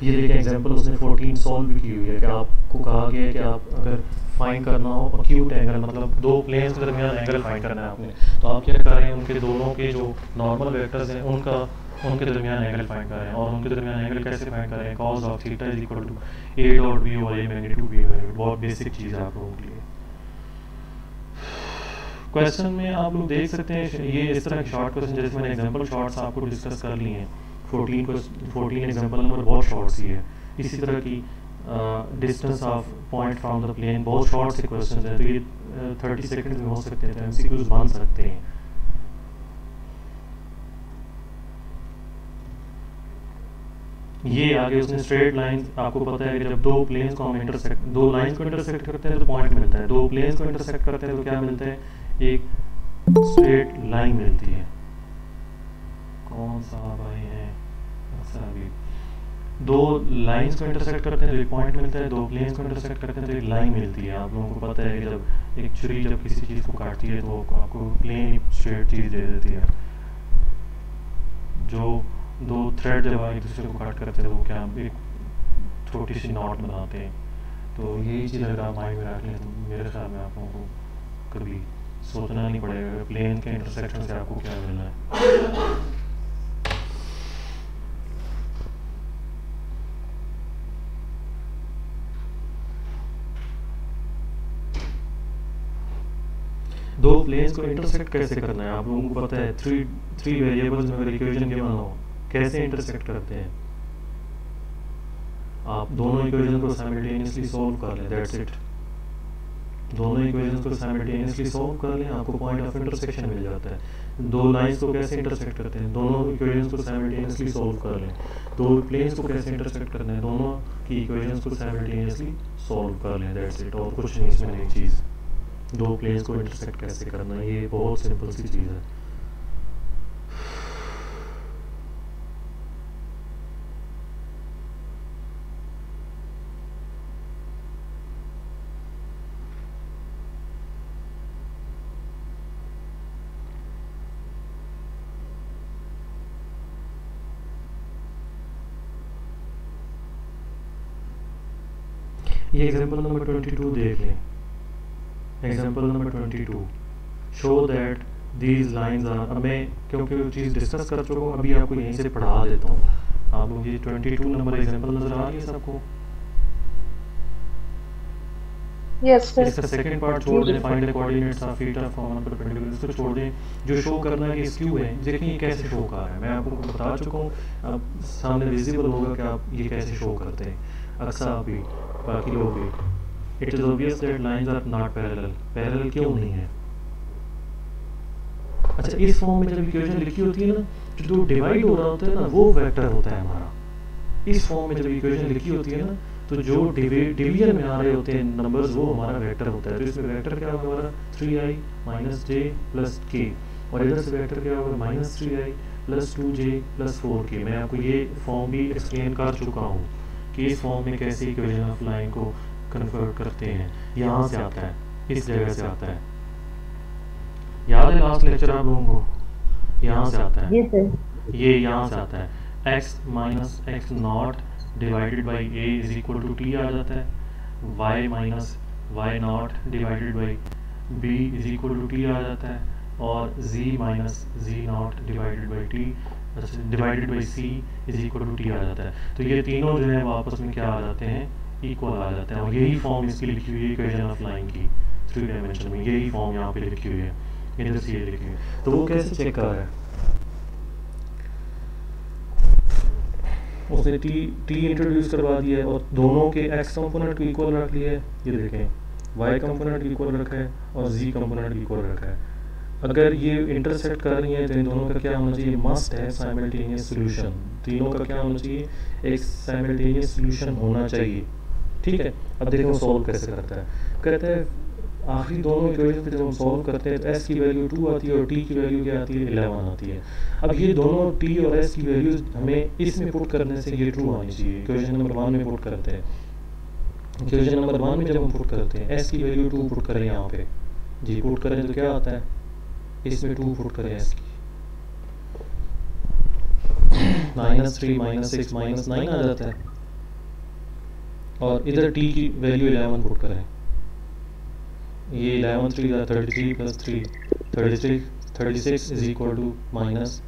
ये देखिए एग्जांपल उसने 14 सॉल्व भी की हुई है कि आपको कहा गया है कि आप अगर फाइंड करना हो अक्यूट एंगल, मतलब दो प्लेन्स के दरमियान एंगल फाइंड करना है आपने, तो आप क्या कर रहे हैं, उनके दोनों के जो नॉर्मल वेक्टर्स हैं उनके दरमियान एंगल फाइंड कर रहे हैं। और उनके दरमियान एंगल कैसे फाइंड कर रहे हैं, cos of theta is equal to a dot v over a magnitude v over a। बहुत बेसिक चीज़ है आप लोगों के लिए। क्वेश्चन में आप लोग देख सकते हैं ये इस तरह के शॉर्ट क्वेश्चन, जैसे मैंने एग्जांपल शॉर्ट्स आपको डिस्कस कर लिए हैं। 14 एग्जांपल नंबर बहुत शॉर्ट्स ही है। इसी तरह की distance of point from the plane, बहुत शॉर्ट से क्वेश्चन हैं, तो ये 30 सेकंड में हो सकते हैं, तो MCQs बन सकते हैं। ये आगे उसने स्ट्रेट लाइन, आपको पता है कि जब दो प्लेन्स को हम इंटरसेक्ट, दो लाइंस को इंटरसेक्ट करते हैं तो पॉइंट मिलता है, दो प्लेन्स को इंटरसेक्ट करते हैं तो क्या मिलता है, एक स्ट्रेट लाइन मिलती है। कौन सा भाई है, अच्छा भी दो लाइंस को इंटरसेक्ट करते हैं तो एक पॉइंट मिलता है, दो प्लेन्स को इंटरसेक्ट करते हैं तो एक लाइन मिलती है। आप लोगों को पता है कि जब एक छुरी जब किसी चीज़ को काटती है तो आपको प्लेन स्ट्रेट चीज़ दे देती है। जो दो थ्रेड जब एक दूसरे को काट करते हैं तो वो क्या एक छोटी सी नॉट बनाते हैं। तो यही चीज़ अगर आप माइंड में रख लें तो मेरे ख्याल में आप लोगों को कभी सोचना नहीं पड़ेगा प्लेन के इंटरसेक्शन से आपको क्या मिलना है। दो प्लेन्स को इंटरसेक्ट कैसे करना है आप लोगों को पता है। थ्री वेरिएबल्स में अगर इक्वेशन गिवन हो कैसे इंटरसेक्ट करते हैं, आप दोनों इक्वेशन को साइमल्टेनियसली सॉल्व कर लें, दैट्स इट। दोनों इक्वेशन को साइमल्टेनियसली सॉल्व कर लें, आपको पॉइंट ऑफ इंटरसेक्शन मिल जाता है। दो लाइंस को कैसे इंटरसेक्ट करते हैं, दोनों इक्वेशन को साइमल्टेनियसली सॉल्व कर लें। दो प्लेन्स को कैसे इंटरसेक्ट करते हैं, दोनों की इक्वेशन को साइमल्टेनियसली सॉल्व कर लें, दैट्स इट। और कुछ नहीं इसमें नई चीज़। दो प्लेन्स को इंटरसेक्ट कैसे करना है, ये बहुत सिंपल सी चीज़ है। ये एग्जांपल नंबर 22 देख लें। Example number 22 show that these lines are, अब मैं क्योंकि वो चीज़ डिस्कस कर चुका हूँ अभी आपको यहीं से पढ़ा देता हूँ। आप लोग ये 22 नंबर एग्जांपल नजर आ रही है सबको? Yes sir. इसका सेकंड पार्ट छोड़ दें, find the coordinates of theta from one perpendicular, इसको छोड़ दें। जो शो करना है कि स्क्यू है, देखिए ये कैसे शो कर रहा है, मैं आपको बता चुका हूँ। अब सामने विजिबल होगा कि आप ये कैसे शो करते हैं। अक्सर भी बाकी लोग भी, it is obvious that lines are not parallel. Parallel क्यों नहीं है? अच्छा, इस फॉर्म में जब इक्वेशन लिखी होती है ना, जो डिवाइड हो रहा होता है ना वो वेक्टर होता है हमारा। इस फॉर्म में जब इक्वेशन लिखी होती है ना, तो जो डिवीजन में आ रहे होते हैं नंबर्स वो हमारा वेक्टर होता है। तो इसमें वेक्टर क्या होगा हमारा, 3i माइनस जे प्लस के, और इधर से वेक्टर क्या होगा, minus 3i plus 2j plus 4k। मैं आपको ये फॉर्म भी एक्सप्लेन कर चुका हूँ कि इस फॉर्म में कैसे इक्वेशन ऑफ लाइन को कन्वर्ट करते हैं। यहाँ से आता है, इस जगह से आता है, याद है लास्ट लेक्चर आप लोगों को? यहाँ से आता है, ये यहाँ से आता है। x minus x not divided by a is equal to t आ जाता है। y minus y not divided by b is equal to t आ जाता है। और z minus z not divided by t divided by c is equal to t आ जाता है। तो ये तीनों जो है वो आपस में क्या आ जाते हैं, इक्वल आ जाता है, और यही फॉर्म इसकी लिखी हुई है इक्वेशन ऑफ लाइन की 3 डायमेंशन में, यही फॉर्म यहाँ पे लिखी हुई है, इधर से ये लिखी हुई है। तो वो कैसे चेक कर रहा है, उसने टी इंट्रोड्यूस करवा दिया है और दोनों के एक्स कंपोनेंट को इक्वल रख लिया है, ये देखें वाई कंपोनेंट इक्वल रखा है और जी कंपोनेंट इक्वल रखा है। अगर ये इंटरसेक्ट कर रही है तो इन दोनों का क्या होना चाहिए, मस्ट है साइमल्टेनियस सोल्यूशन, तीनों का क्या होना चाहिए, एक साइमल्टेनियस सोल्यूशन होना चाहिए, ठीक है। अब देखो सॉल्व कैसे करता है, कहता है आखिरी दोनों इक्वेशन जब हम सॉल्व करते हैं तो एस की वैल्यू 2 आती है और टी की वैल्यू क्या आती है, 11 आती है। अब ये दोनों टी और एस की वैल्यूज हमें इसमें पुट करने से ये ट्रू आनी चाहिए, इक्वेशन नंबर 1 में पुट करते हैं, इक्वेशन नंबर 1 में जब हम पुट करते हैं एस की वैल्यू 2 पुट करें यहाँ पे जी, पुट करें तो क्या आता है, इसमें 2 पुट करें एस की, -3 -6 -9 आ जाता है, और इधर टी की वैल्यू 11 पुट करें, ये 11 3 33 + 3 36 इज इक्वल टू -9,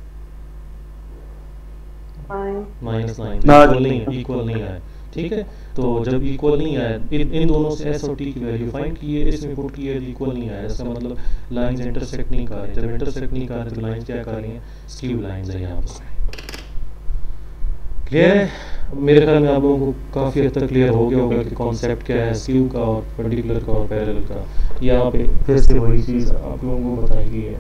इक्वल नहीं आया, ठीक है। तो जब इक्वल नहीं आया, इन दोनों से एस और टी की वैल्यू फाइंड की है, इसमें पुट की है, इक्वल नहीं आया, इसका मतलब लाइंस इंटरसेक्ट नहीं कर रही, जब इंटरसेक्ट नहीं कर रहे तो लाइंस क्या कर रही हैं, स्क्यू लाइंस है यहाँ पर। क्लियर है, मेरे ख्याल में आप लोगों को काफ़ी हद तक क्लियर हो गया होगा कि कॉन्सेप्ट क्या है स्क्यू का और पर्टिकुलर का और पैरेलल का। यहाँ पे फिर से वही चीज़ आप लोगों को बताई गई है,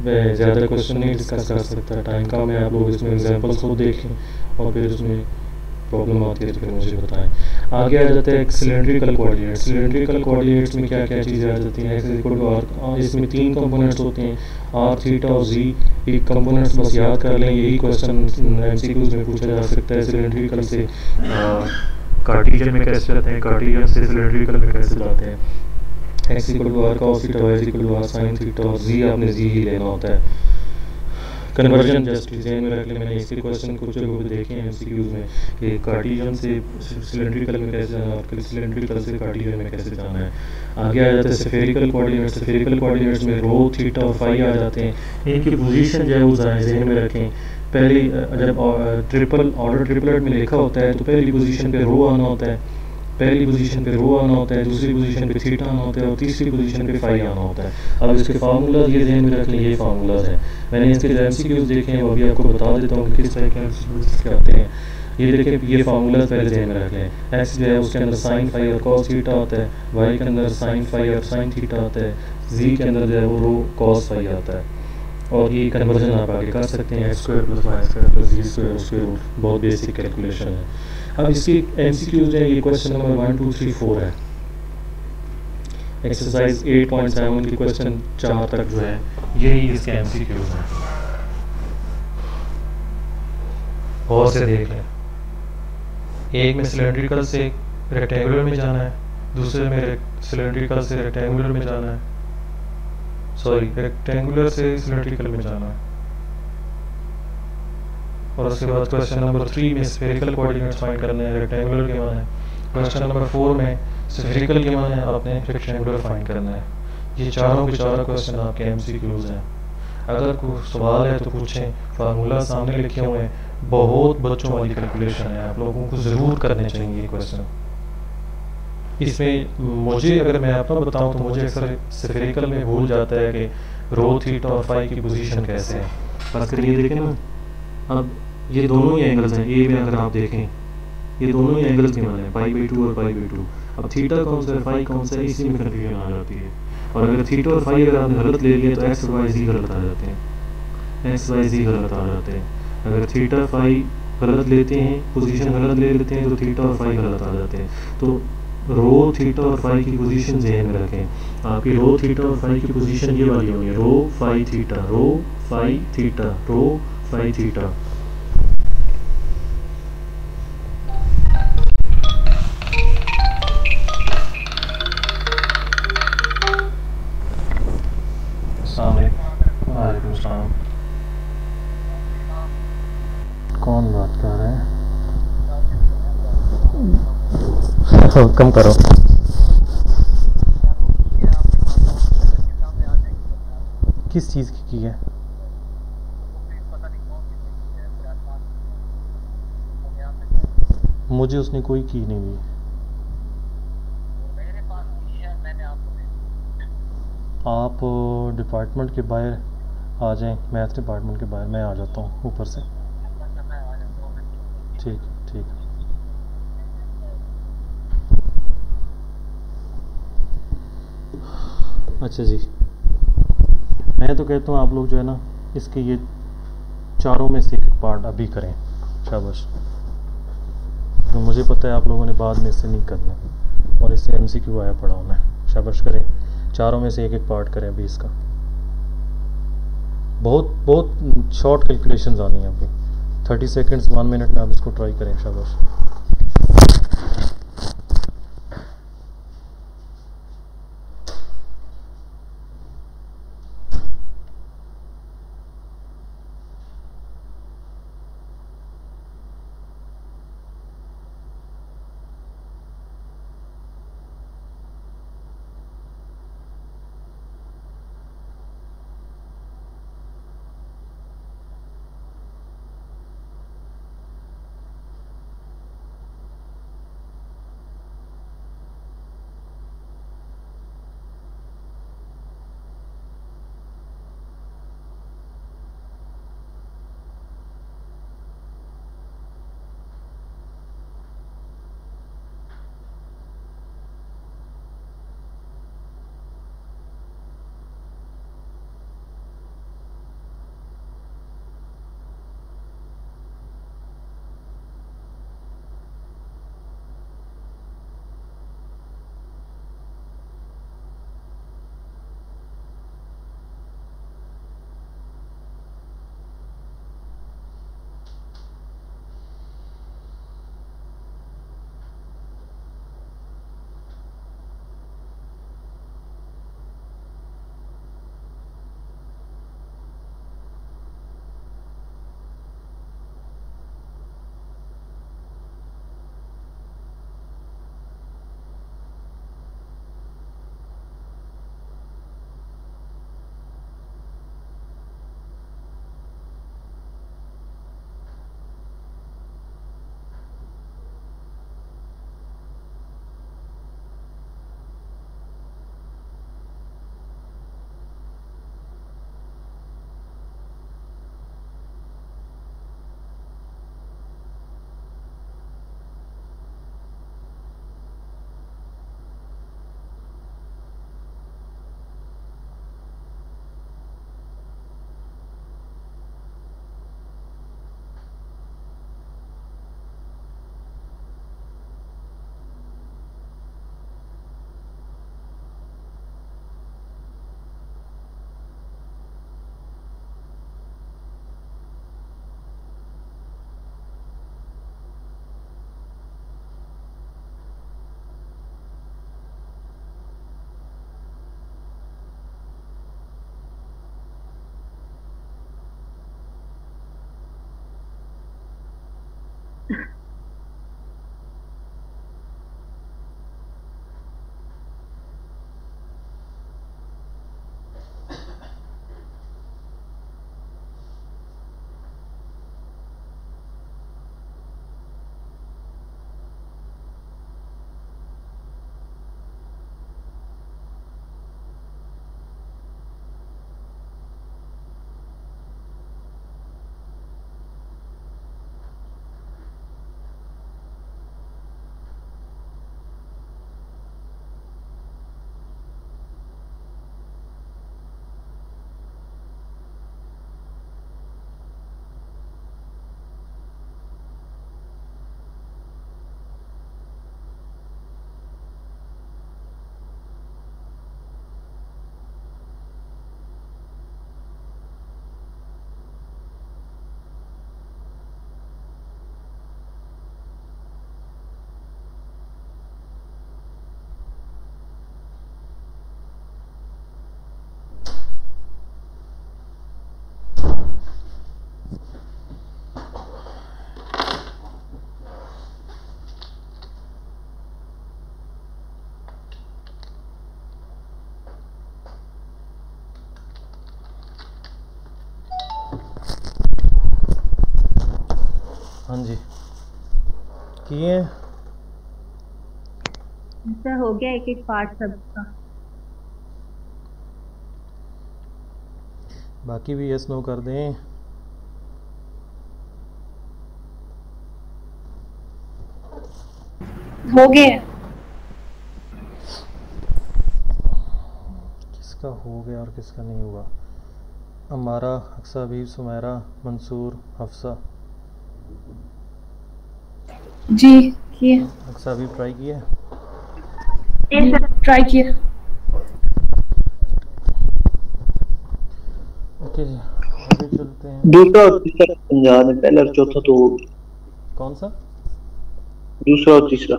मैं ज़्यादा क्वेश्चन नहीं डिस्कस कर सकता, टाइम कम है, आप लोग इसमें एग्जांपल्स को देखें और फिर उसमें प्रॉब्लम आती है तो फिर मुझे बताएं। आगे आ जाता है सिलेंड्रिकल कोऑर्डिनेट्स, सिलेंड्रिकल कोऑर्डिनेट्स में क्या क्या चीज़ें आ जाती हैं, एक्स इक्वल टू आर, इसमें 3 कंपोनेंट्स होते हैं, आर थीटा और जी, ये कंपोनेंट्स बस याद कर लें, यही क्वेश्चन एमसीक्यूज में पूछा जा सकता है। सिलेंड्रिकल से कार्टेशियन में कैसे जाते हैं, कार्टेशियन से सिलेंड्रिकल में कैसे जाते हैं, x equal to r cos theta, y equal to r sine theta, और जी आपने जी ही लेना होता है। कन्वर्जन जस्ट ध्यान में रख लें, मैंने इसके क्वेश्चन कुछ जगहों पे देखे हैं एमसीक्यूज में कि कार्टेशियन से सिलेंड्रिकल में कैसे जाना है और सिलेंड्रिकल से कार्टेशियन में कैसे जाना है। आगे आ जाता है स्फेरिकल कोऑर्डिनेट्स, स्फेरिकल कोऑर्डिनेट्स में रो थीटा और फाई आ जाते हैं, इनकी पोजीशन जो है वो ध्यान में रखें। पहले जब ट्रिपल ऑर्डर ट्रिपलेट में लिखा होता है तो पहली पोजीशन पे रो आना होता है, पहली पोजीशन पे रो आना होता है, दूसरी पोजीशन पे थीटा आना होता है और तीसरी पोजीशन पे फाई आना होता है। अब इसके फार्मूलाज ये ध्यान में रख लें, ये फार्मूलाज हैं, मैंने इसके जो एमसीक्यूज देखे हैं वो अभी आपको बता देता हूँ किस तरह के एमसीक्यूज के आते हैं। ये देखें, ये फार्मूलाज पहले ध्यान में रख लें, एक्स जो है उसके अंदर साइन फाई और कॉस थीटा होता है, वाई के अंदर साइन फाई और साइन थीटा आता है, जी के अंदर जो है वो रो कॉस फाई आता है, और ये कन्वर्जन आप आगे कर सकते हैं, x² + y² + z² उसके रूट, बहुत बेसिक कैलकुलेशन है। अब इसकी एमसीक्यूज है, ये क्वेश्चन नंबर 1 2 3 4 है, एक्सरसाइज 8.7 की क्वेश्चन 4 तक जो है यही इसके एमसीक्यूज हैं, बहुत से देख लें। एक में सिलेंड्रिकल से रेक्टेंगुलर में जाना है, दूसरे में सिलेंड्रिकल से रेक्टेंगुलर में जाना है, सॉरी रेक्टेंगुलर से सिलेंड्रिकल में जाना है, और उसके बाद क्वेश्चन नंबर 3 में स्फेरिकल कोऑर्डिनेट्स फाइंड करने हैं, रेक्टेंगुलर के मान है। क्वेश्चन नंबर 4 में स्फेरिकल के मान है, आपने रेक्टेंगुलर फाइंड करना है। ये चारों के चारों क्वेश्चन आपके एमसीक्यूज हैं, अगर कोई सवाल है तो पूछें, फार्मूला सामने लिखे हुए हैं, बहुत बच्चों वाली कैलकुलेशन है, आप लोगों को ज़रूर करने चाहिए ये क्वेश्चन। इसमें मुझे अगर मैं अपना बताऊं तो मुझे अक्सर स्फेरिकल में भूल जाता है कि रो थीटा और फाई की पोजीशन कैसे है। बस करिए देखें ना, अब ये दोनों ही एंगल्स हैं, ए में अगर आप देखें ये दोनों ही एंगल्स के मान हैं, π/2 और π/2। अब थीटा कौन सा है, फाई कौन सा है, इसी में कन्फ्यूजन आ जाती है। और अगर थीटा और फाई अगर आपने गलत ले लिया तो एक्स वाई जी गलत आ जाते हैं, एक्स वाई जी गलत आ जाते हैं। अगर थीटा फाई गलत लेते हैं, पोजीशन गलत ले लेते हैं तो थीटा और फाई गलत आ जाते हैं। तो रो थीटा और फाई की पोजीशन ध्यान में रखें, आपकी रो थीटा और फाई की पोजीशन ये वाली होगी, रो फाई थीटा, रो फाई थीटा, रो फाई थीटा। वालेकुम सलाम, कौन बात कर रहा है? कम करो। किस चीज़ की है? मुझे उसने कोई की नहीं दी। मेरे पास की है, मैंने आपको दे दी। आप डिपार्टमेंट के बाहर आ जाएं, मैथ डिपार्टमेंट के बाहर, मैं आ जाता हूँ ऊपर से। अच्छा, मैं आ जाता हूँ। ठीक ठीक। अच्छा जी, मैं तो कहता हूँ आप लोग जो है ना इसके ये चारों में से एक पार्ट अभी करें, शाबाश। तो मुझे पता है आप लोगों ने बाद में इससे नहीं करना और इससे MCQ आया पड़ा होना है, शाबाश करें। चारों में से एक एक पार्ट करें अभी इसका। बहुत बहुत शॉर्ट कैलकुलेशंस आनी है अभी, 30 सेकंड्स 1 मिनट में आप इसको ट्राई करें, शाबाश। हाँ जी, किए हैं? सर हो गया एक एक पार्ट सबका। बाकी भी यस नो कर दें। हो गए। किसका हो गया और किसका नहीं हुआ? अमारा, अक्सा, हबीब, सुमेरा, मंसूर, हफ्सा। जी किए। अक्सा हबीब ट्राई किया? ट्राई किए। ओके जी, आगे चलते हैं। दूसरा और तीसरा समझा दें, पहला और चौथा तो कौन सा? दूसरा और तीसरा।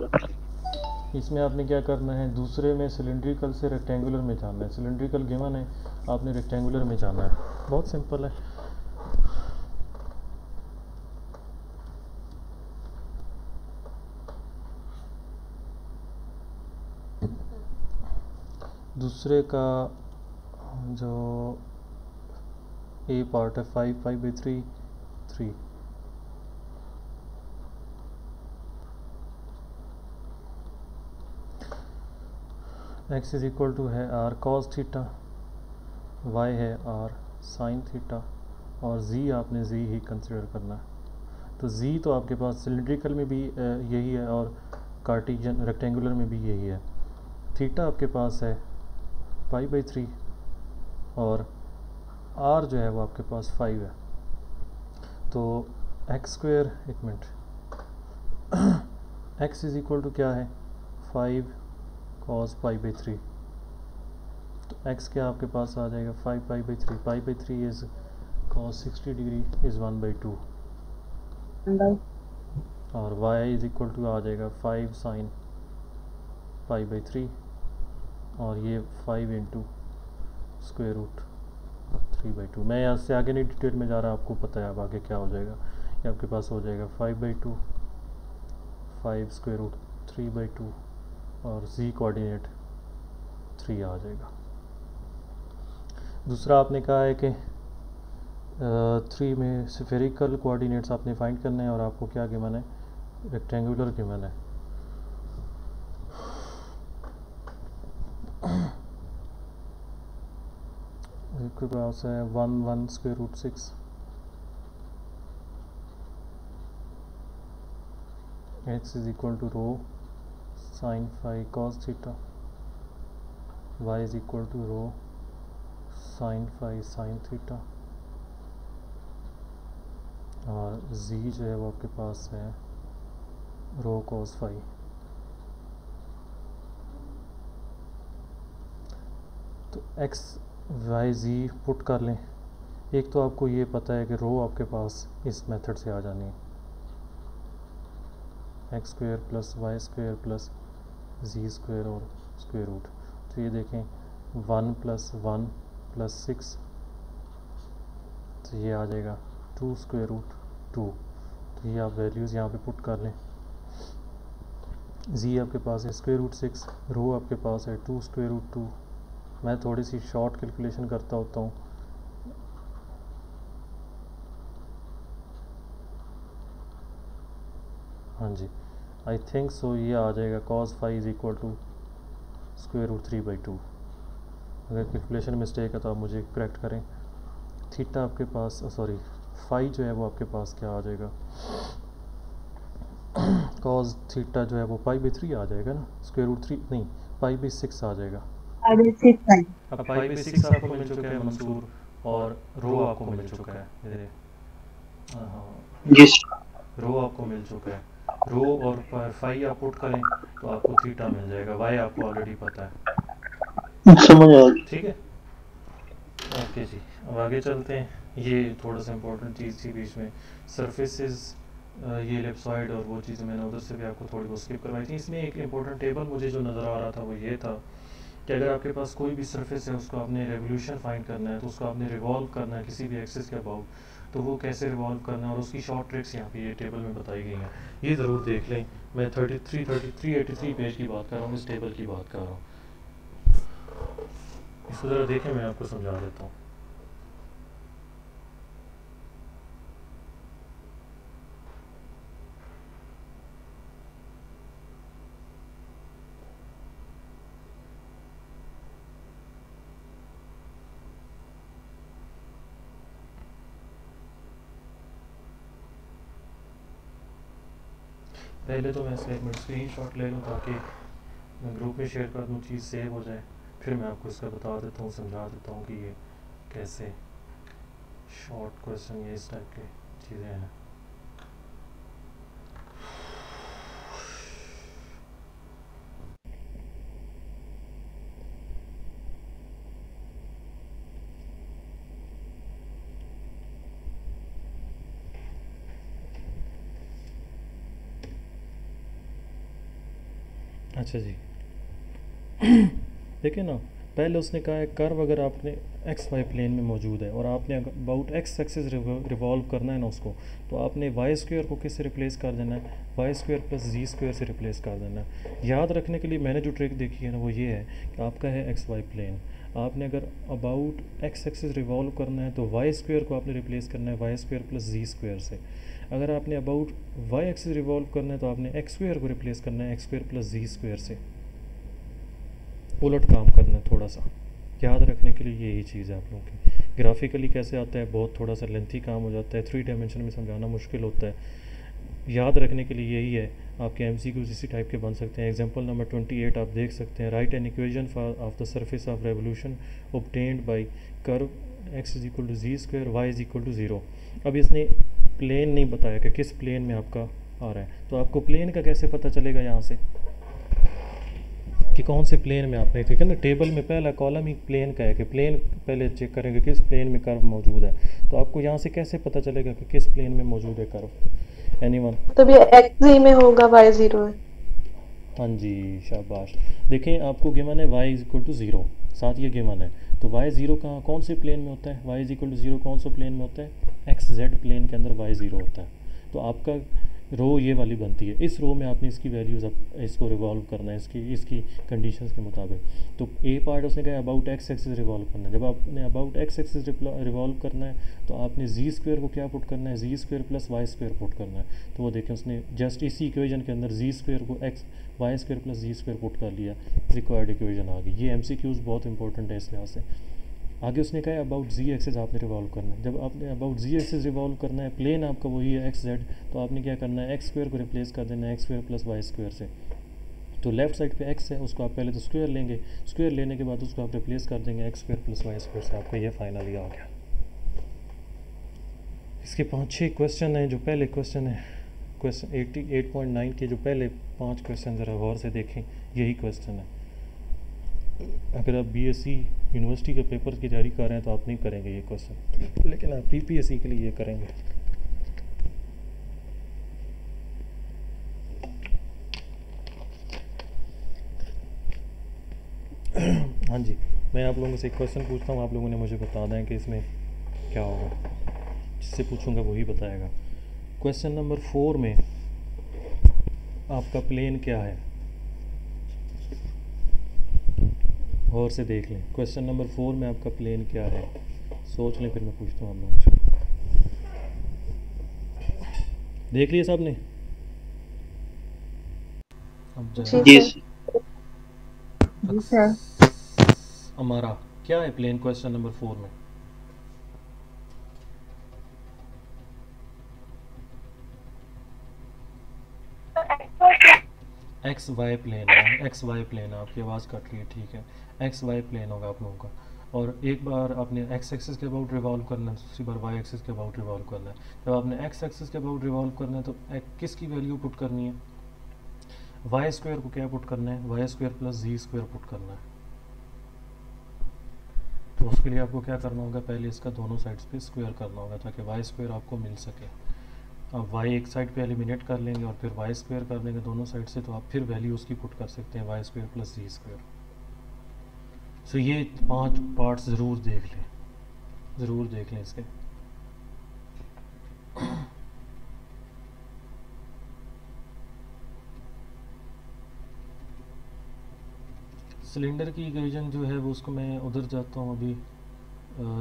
इसमें आपने क्या करना है, दूसरे में सिलेंड्रिकल से रेक्टेंगुलर में जाना है। सिलेंड्रिकल गिवन है, आपने रेक्टेंगुलर में जाना है। बहुत सिंपल है। दूसरे का जो ए पार्ट है 5/3 3। एक्स इज इक्वल टू है आर कॉस थीटा, वाई है आर साइन थीटा, और जी आपने जी ही कंसिडर करना है। तो जी तो आपके पास सिलेंड्रिकल में भी यही है और कार्टेशियन रेक्टेंगुलर में भी यही है। थीटा आपके पास है 5/3 और आर जो है वो आपके पास 5 है। तो एक्स स्क्वेयर, एक minute, x is equal to क्या है 5 cos π/3। तो x क्या आपके पास आ जाएगा 5π/3। π/3 इज cos 60 डिग्री इज 1/2 और y इज इक्वल टू आ जाएगा 5 sin π/3 और ये 5 इंटू स्क्वेयर रूट 3/2। मैं यहाँ से आगे नहीं डिटेल में जा रहा, आपको पता है अब आगे क्या हो जाएगा। ये आपके पास हो जाएगा 5/2 5 स्क्वेयर रूट 3/2 और z कोऑर्डिनेट 3 आ जाएगा। दूसरा आपने कहा है कि 3 में स्फेरिकल कोऑर्डिनेट्स आपने फाइंड करने हैं और आपको क्या गिवन है, रेक्टेंगुलर गिवन है। इसके पास है 1 square root 6 x is equal to rho sin phi cos theta, y is equal to rho sin phi sin theta और z जो है वो आपके पास है रो cos phi। तो x y z पुट कर लें। एक तो आपको ये पता है कि रो आपके पास इस मेथड से आ जानी है, x square plus y square plus z square और स्क्वेयर रूट। तो ये देखें 1 + 1 + 6, तो ये आ जाएगा 2 स्क्वेयर रूट 2। तो ये आप वैल्यूज़ यहाँ पे पुट कर लें। जी आपके पास है स्क्वेयर रूट 6, रो आपके पास है 2 स्क्वेयर रूट 2। मैं थोड़ी सी शॉर्ट कैलकुलेशन करता होता हूँ। हाँ जी, आई थिंक सो ये आ जाएगा cos phi is equal to square root 3/2। अगर कैलकुलेशन मिस्टेक है तो आप मुझे करेक्ट करें। थीटा आपके पास सॉरी फाई जो है वो आपके पास क्या आ जाएगा, cos थीटा जो है वो π/3 आ जाएगा ना, स्क्वेयर रूट 3 नहीं π/6 आ जाएगा। अब π/6 आपको मिल चुका है मंसूर और रो आपको मिल चुका है। ये जिस रो आपको मिल चुका है। रो और फाई आप पुट करें तो आपको थीटा मिल जाएगा। वाई आपको ऑलरेडी पता है, समझ आ गई। ठीक है। ओके जी, अब आगे चलते हैं। ये थोड़ा सा इंपॉर्टेंट चीज़ थी बीच में, सरफेसेस, ये एलिप्सॉइड और वो चीज़ें मैंने उधर से भी आपको थोड़ी बहुत स्किप करवाई थी। इसमें एक इंपॉर्टेंट टेबल मुझे जो नज़र आ रहा था वो ये था कि अगर आपके पास कोई भी सरफेस है उसको आपने रेवोल्यूशन फाइंड करना है, तो उसको आपने रिवॉल्व करना है किसी भी एक्सिस के अबाउट, तो वो कैसे रिवॉल्व करना है और उसकी शॉर्ट ट्रिक्स यहाँ पे ये टेबल में बताई गई हैं। ये ज़रूर देख लें। मैं 83 पेज की बात कर रहा हूँ, इस टेबल की बात कर रहा हूँ। इसको ज़रा देखें, मैं आपको समझा देता हूँ। पहले तो मैं इसका 1 मिनट स्क्रीनशॉट ले लूँ ताकि मैं ग्रुप में शेयर कर दूँ, चीज़ सेव हो जाए, फिर मैं आपको इसका बता देता हूँ, समझा देता हूँ कि ये कैसे शॉर्ट क्वेश्चन ये इस टाइप की चीज़ें हैं। अच्छा जी, देखिए ना, पहले उसने कहा है कर्व अगर आपने एक्स वाई प्लेन में मौजूद है और आपने अबाउट एक्स एक्सिस रिवॉल्व करना है ना उसको, तो आपने वाई स्क्वायर को किससे रिप्लेस कर देना है, वाई स्क्वायर प्लस जी स्क्वायर से रिप्लेस कर देना है। याद रखने के लिए मैंने जो ट्रिक देखी है ना वो ये है कि आपका है एक्स वाई प्लेन, आपने अगर अबाउट एक्स एक्सिस रिवॉल्व करना है तो वाई स्क्वायर को आपने रिप्लेस करना है वाई स्क्वायर प्लस जी स्क्वायर से। अगर आपने अबाउट वाई एक्सिस रिवॉल्व करना है तो आपने एक्स स्क्वायर को रिप्लेस करना है एक्स स्क्वायर प्लस जी स्क्वायर से। उलट काम करना है थोड़ा सा, याद रखने के लिए यही चीज़ है आप लोगों की। ग्राफिकली कैसे आता है, बहुत थोड़ा सा लेंथी काम हो जाता है, 3 डायमेंशन में समझाना मुश्किल होता है। याद रखने के लिए यही है, आपके एमसीक्यूज इसी टाइप के बन सकते हैं। एग्जांपल नंबर 28 आप देख सकते हैं, write an equation for of the surface of revolution obtained by curve x is equal to z square y is equal to 0। अब इसने प्लेन नहीं बताया कि किस प्लेन में आपका आ रहा है, तो आपको प्लेन का कैसे पता चलेगा यहाँ से कि कौन से प्लेन में आपने, ठीक है ना, टेबल में पहला कॉलम ही प्लेन का है कि प्लेन पहले चेक करेंगे किस प्लेन में कर्व मौजूद है, तो आपको यहाँ से कैसे पता चलेगा कि किस प्लेन में मौजूद है कर्व। एनीवन? तब ये एक्स जी में होगा, वाई 0 है। हाँ जी, शाबाश। देखें आपको गिवन है y इज इक्वल टू 0, साथ ये गिवन है, तो y 0 कहाँ कौन से प्लेन में होता है, y इज इक्वल टू 0 कौन से प्लेन में होता है, एक्स जेड प्लेन के अंदर y 0 होता है। तो आपका रो ये वाली बनती है, इस रो में आपने इसकी वैल्यूज़ इसको रिवॉल्व करना है इसकी कंडीशंस के मुताबिक। तो ए पार्ट उसने कहा अबाउट एक्स एक्सिस रिवॉल्व करना है, जब आपने अबाउट एक्स एक्सिस रिवॉल्व करना है तो आपने जी स्क्वायर को क्या पुट करना है, जी square plus y square put करना है। तो वो देखें उसने जस्ट इसी इक्वेशन के अंदर जी स्क्वायर को एक्स वाई स्क्वायर प्लस जी स्क्वायर पुट कर लिया, रिक्वायर्ड इक्वेशन आ गई। ये एमसीक्यूज बहुत इंपॉर्टेंट है इस लिहाज से। आगे उसने कहा अबाउट जी एक्सिस आपने रिवॉल्व करना है, जब आपने अबाउट जी एक्सिस रिवॉल्व करना है, प्लेन आपका वही है एक्स जेड, तो आपने क्या करना है, एक्स स्क्वायर को रिप्लेस कर देना है x square plus y square से। तो लेफ्ट साइड पे एक्स है, उसको आप पहले तो स्क्वायर लेंगे, स्क्वायर लेने के बाद उसको आप रिप्लेस कर देंगे x square plus y square से, आपका ये फाइनली आ गया। इसके 5-6 क्वेश्चन हैं। जो पहले क्वेश्चन है क्वेश्चन 88.9 के जो पहले 5 क्वेश्चन ज़रा गौर से देखें, यही क्वेश्चन है। अगर आप बीएससी यूनिवर्सिटी के पेपर की तैयारी कर रहे हैं तो आप नहीं करेंगे ये क्वेश्चन, लेकिन आप पीपीएससी के लिए ये करेंगे। हाँ जी, मैं आप लोगों से एक क्वेश्चन पूछता हूँ, आप लोगों ने मुझे बता दें कि इसमें क्या होगा, जिससे पूछूंगा वही बताएगा। क्वेश्चन नंबर 4 में आपका प्लेन क्या है, और से देख लें। क्वेश्चन नंबर 4 में आपका प्लेन क्या है, सोच लें, फिर मैं पूछता हूँ आप लोगों से। देख लिया साहब ने? अब जी सर। हमारा क्या है प्लेन क्वेश्चन नंबर 4 में? एक्स वाई प्लेन है, एक्स वाई प्लेन है, आपकी आवाज़ कट रही है, ठीक है, एक्स वाई प्लेन होगा आप लोगों का। और एक बार आपने एक्स एक्सिस के अबाउट रिवॉल्व करना है, दूसरी बार वाई एक्सिस के अबाउट रिवॉल्व करना है। जब आपने एक्स एक्सिस के अबाउट रिवॉल्व करना है तो किसकी वैल्यू पुट करनी है, वाई स्क्वायर को क्या पुट करना है, वाई स्क्वायर प्लस जी स्क्वायर पुट करना है। तो उसके लिए आपको क्या करना होगा, पहले इसका दोनों साइड्स पे स्क्वायर करना होगा ताकि वाई स्क्वायर आपको मिल सके। अब वाई एक साइड पे एलिमिनेट कर लेंगे और फिर वाई स्क्वायर कर देंगे दोनों साइड से, तो आप फिर वैल्यू उसकी पुट कर सकते हैं वाई स्क्वायर प्लस जी स्क्वायर। सो ये 5 पार्ट्स ज़रूर देख लें, ज़रूर देख लें इसके। सिलेंडर की इक्वेशन जो है वो उसको मैं उधर जाता हूँ अभी,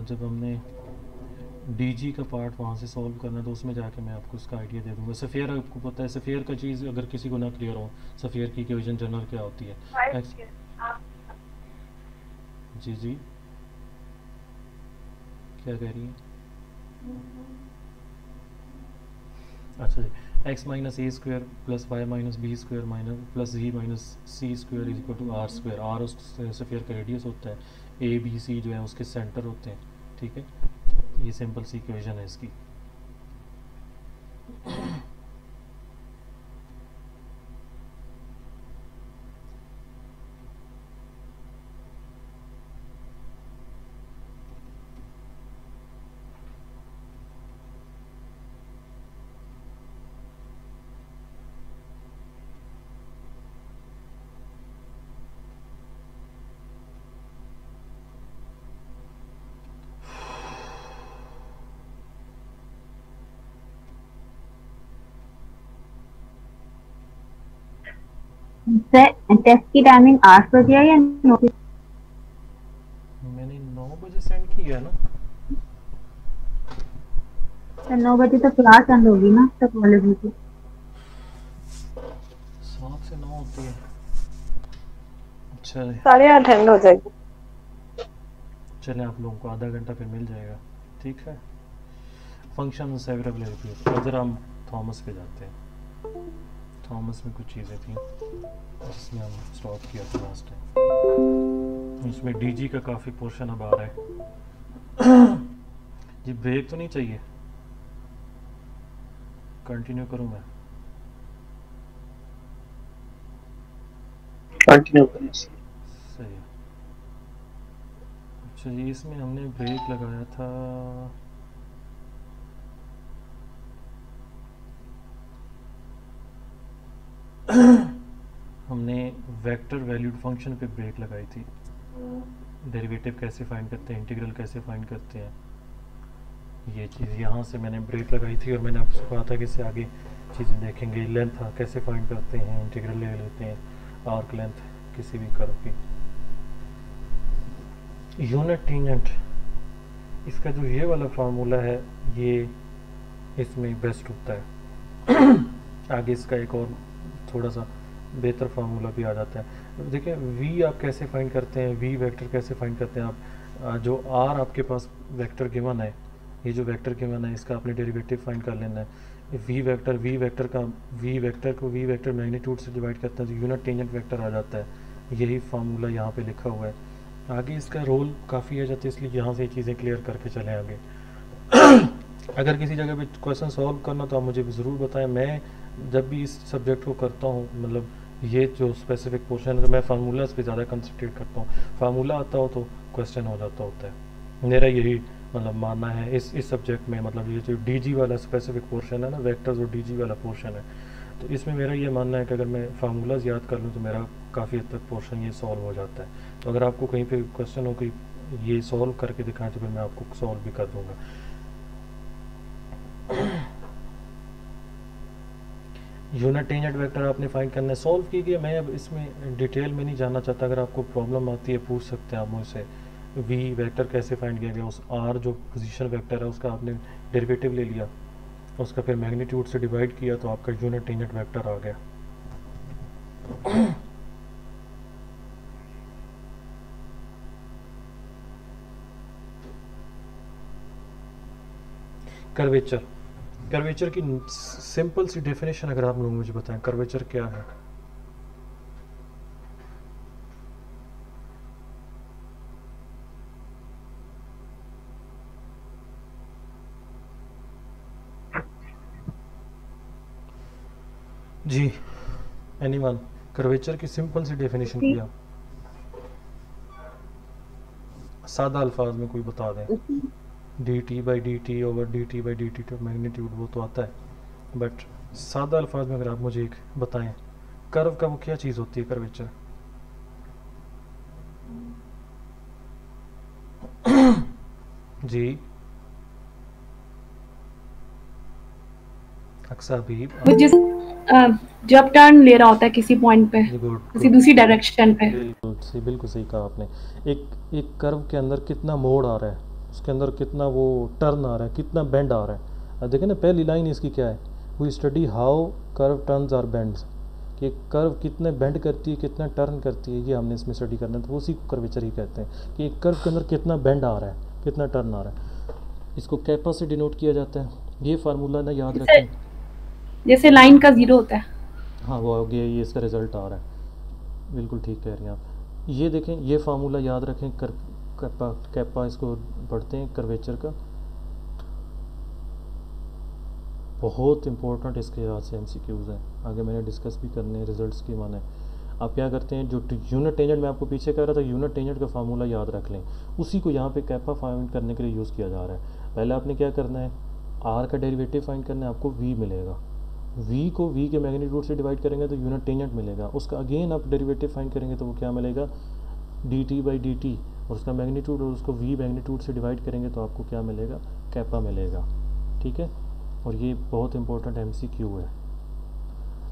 जब हमने डीजी का पार्ट वहाँ से सॉल्व करना है तो उसमें जाके मैं आपको इसका आइडिया दे दूँगा। सफ़ेयर आपको पता है, सफ़ेयर का चीज़ अगर किसी को ना क्लियर हो, सफ़ेयर की इक्वेशन जनरल क्या होती है? जी जी, क्या कह रही हैं? अच्छा जी, x minus a square plus y minus b square minus plus z minus c square is equal to r square. R उस स्फीयर का रेडियस होता है, ए बी सी जो है उसके सेंटर होते हैं, ठीक है। ये सिंपल सी इक्वेशन है इसकी। टेस्ट की टाइमिंग 8 बजे है या 9 बजे? मैंने 9 बजे सेंड किया ना। 9 बजे तो क्लास एंड होगी ना तो कॉलेज में। 7 से 9 होती है। अच्छा जी, 8:30 एंड हो जाएगी। चलें आप लोगों को आधा घंटा फिर मिल जाएगा, ठीक है। फंक्शन सेवरेबिलिटी, अगर हम थॉमस पे जाते हैं, थॉमस में कुछ चीज़ें थी जिसमें हम स्टॉप किया था लास्ट टाइम। उसमें डीजी का काफ़ी पोर्शन अब आ रहा है। जी ब्रेक तो नहीं चाहिए, कंटिन्यू करूँ मैं? कंटिन्यू करें। सही है। अच्छा जी, इसमें हमने ब्रेक लगाया था हमने वेक्टर वैल्यूड फंक्शन पे ब्रेक लगाई थी। डेरिवेटिव कैसे फाइंड करते हैं, इंटीग्रल कैसे फाइंड करते हैं, ये चीज़ यहाँ से मैंने ब्रेक लगाई थी। और मैंने आपसे कहा था कि इससे आगे चीज़ें देखेंगे। लेंथ कैसे फाइंड करते हैं, इंटीग्रल ले लेते हैं, आर्क लेंथ किसी भी कर्व की। यूनिट टेंजेंट, इसका जो ये वाला फार्मूला है ये इसमें बेस्ट होता है। आगे इसका एक और थोड़ा सा बेहतर फार्मूला भी आ जाता है। देखिए v आप कैसे फाइंड करते हैं, v वेक्टर कैसे फाइंड करते हैं आप। जो r आपके पास वेक्टर गिवन है, ये जो वेक्टर गिवन है इसका आपने डेरिवेटिव फाइंड कर लेना है। v वेक्टर को v वेक्टर मैग्नीट्यूड से डिवाइड करते हैं तो यूनिट टेंजेंट वेक्टर आ जाता है। यही फार्मूला यहाँ पे लिखा हुआ है। आगे इसका रोल काफ़ी आ जाता है, इसलिए यहाँ से चीज़ें क्लियर करके चले आगे। अगर किसी जगह पे क्वेश्चन सॉल्व करना तो आप मुझे ज़रूर बताएं। मैं जब भी इस सब्जेक्ट को करता हूँ, मतलब ये जो स्पेसिफिक पोर्शन है, तो मैं फार्मूलाज पे ज़्यादा कंसंट्रेट करता हूँ। फार्मूला आता हो तो क्वेश्चन हो जाता होता है। मेरा यही मतलब मानना है इस सब्जेक्ट में। मतलब ये जो डीजी वाला स्पेसिफिक पोर्शन है ना, वेक्टर्स और डीजी वाला पोर्शन है, तो इसमें मेरा ये मानना है कि अगर मैं फार्मूलाज याद कर लूँ तो मेरा काफ़ी हद तक पोर्शन ये सॉल्व हो जाता है। तो अगर आपको कहीं पे क्वेश्चन हो कि ये सॉल्व करके दिखाएं तो फिर मैं आपको सॉल्व भी कर दूँगा। यूनिट टेंजेंट वेक्टर आपने फाइंड करना है, सॉल्व कीजिए। मैं अब इसमें डिटेल में नहीं जानना चाहता। अगर आपको प्रॉब्लम आती है पूछ सकते हैं आप मुझसे। वी वेक्टर कैसे फाइंड किया गया, उस आर जो पोजीशन वेक्टर है उसका आपने डेरिवेटिव ले लिया, उसका फिर मैग्नीट्यूड से डिवाइड किया तो आपका यूनिट टेंजेंट वेक्टर आ गया। कर्वेचर, कर्वेचर की सिंपल सी डेफिनेशन अगर आप लोग मुझे बताएं, कर्वेचर क्या है? जी एनीवन, कर्वेचर की सिंपल सी डेफिनेशन किया, सादा अल्फाज में कोई बता दें। D t by D T over D t by D T तो मैग्नीट्यूड वो तो आता है, बट सादा अल्फाज में अगर आप मुझे एक बताएं कर्व का वो क्या चीज़ होती है कर्वेचर? जी अक्सा भी वो जिस जब टर्न ले रहा होता है किसी पॉइंट पे, किसी दूसरी डायरेक्शन पे। बिल्कुल सही कहा आपने। एक कर्व के अंदर कितना मोड़ आ रहा है, उसके अंदर कितना वो टर्न आ रहा है, कितना बेंड आ रहा है। देखें ना पहली लाइन इसकी क्या है, we study how curve turns or bends, कि कर्व कितने बेंड करती है, कितना टर्न करती है, ये हमने इसमें स्टडी करना है। तो उसी को कर्वेचर ही कहते हैं कि एक कर्व के अंदर कितना बेंड आ रहा है, कितना टर्न आ रहा है। इसको कैपा से डिनोट किया जाता है। ये फार्मूला ना याद रखें। जैसे लाइन का 0 होता है। हाँ वो आगे ये इसका रिजल्ट आ रहा है, बिल्कुल ठीक कह रही हैं आप। ये देखें, ये फार्मूला याद रखें, कैपा कैपा इसको पढ़ते हैं कर्वेचर का, बहुत इंपॉर्टेंट इसके यहाँ से एमसीक्यूज़ हैं, आगे मैंने डिस्कस भी करने हैं रिजल्ट्स की माने। आप क्या करते हैं, जो यूनिट टेंजेंट मैं आपको पीछे कह रहा था, यूनिट टेंजेंट का फार्मूला याद रख लें, उसी को यहाँ पे कैपा फाइंड करने के लिए यूज़ किया जा रहा है। पहले आपने क्या करना है, आर का डेरिवेटिव फाइंड करना है, आपको वी मिलेगा, वी को वी के मैग्नीट्यूड से डिवाइड करेंगे तो यूनिट टेंजेंट मिलेगा, उसका अगेन आप डेरिवेटिव फाइंड करेंगे तो वो क्या मिलेगा, D t by D T, और उसका मैग्नीट्यूड और उसको वी मैग्नीट्यूड से डिवाइड करेंगे तो आपको क्या मिलेगा, कैपा मिलेगा। ठीक है, और ये बहुत इंपॉर्टेंट एमसीक्यू है,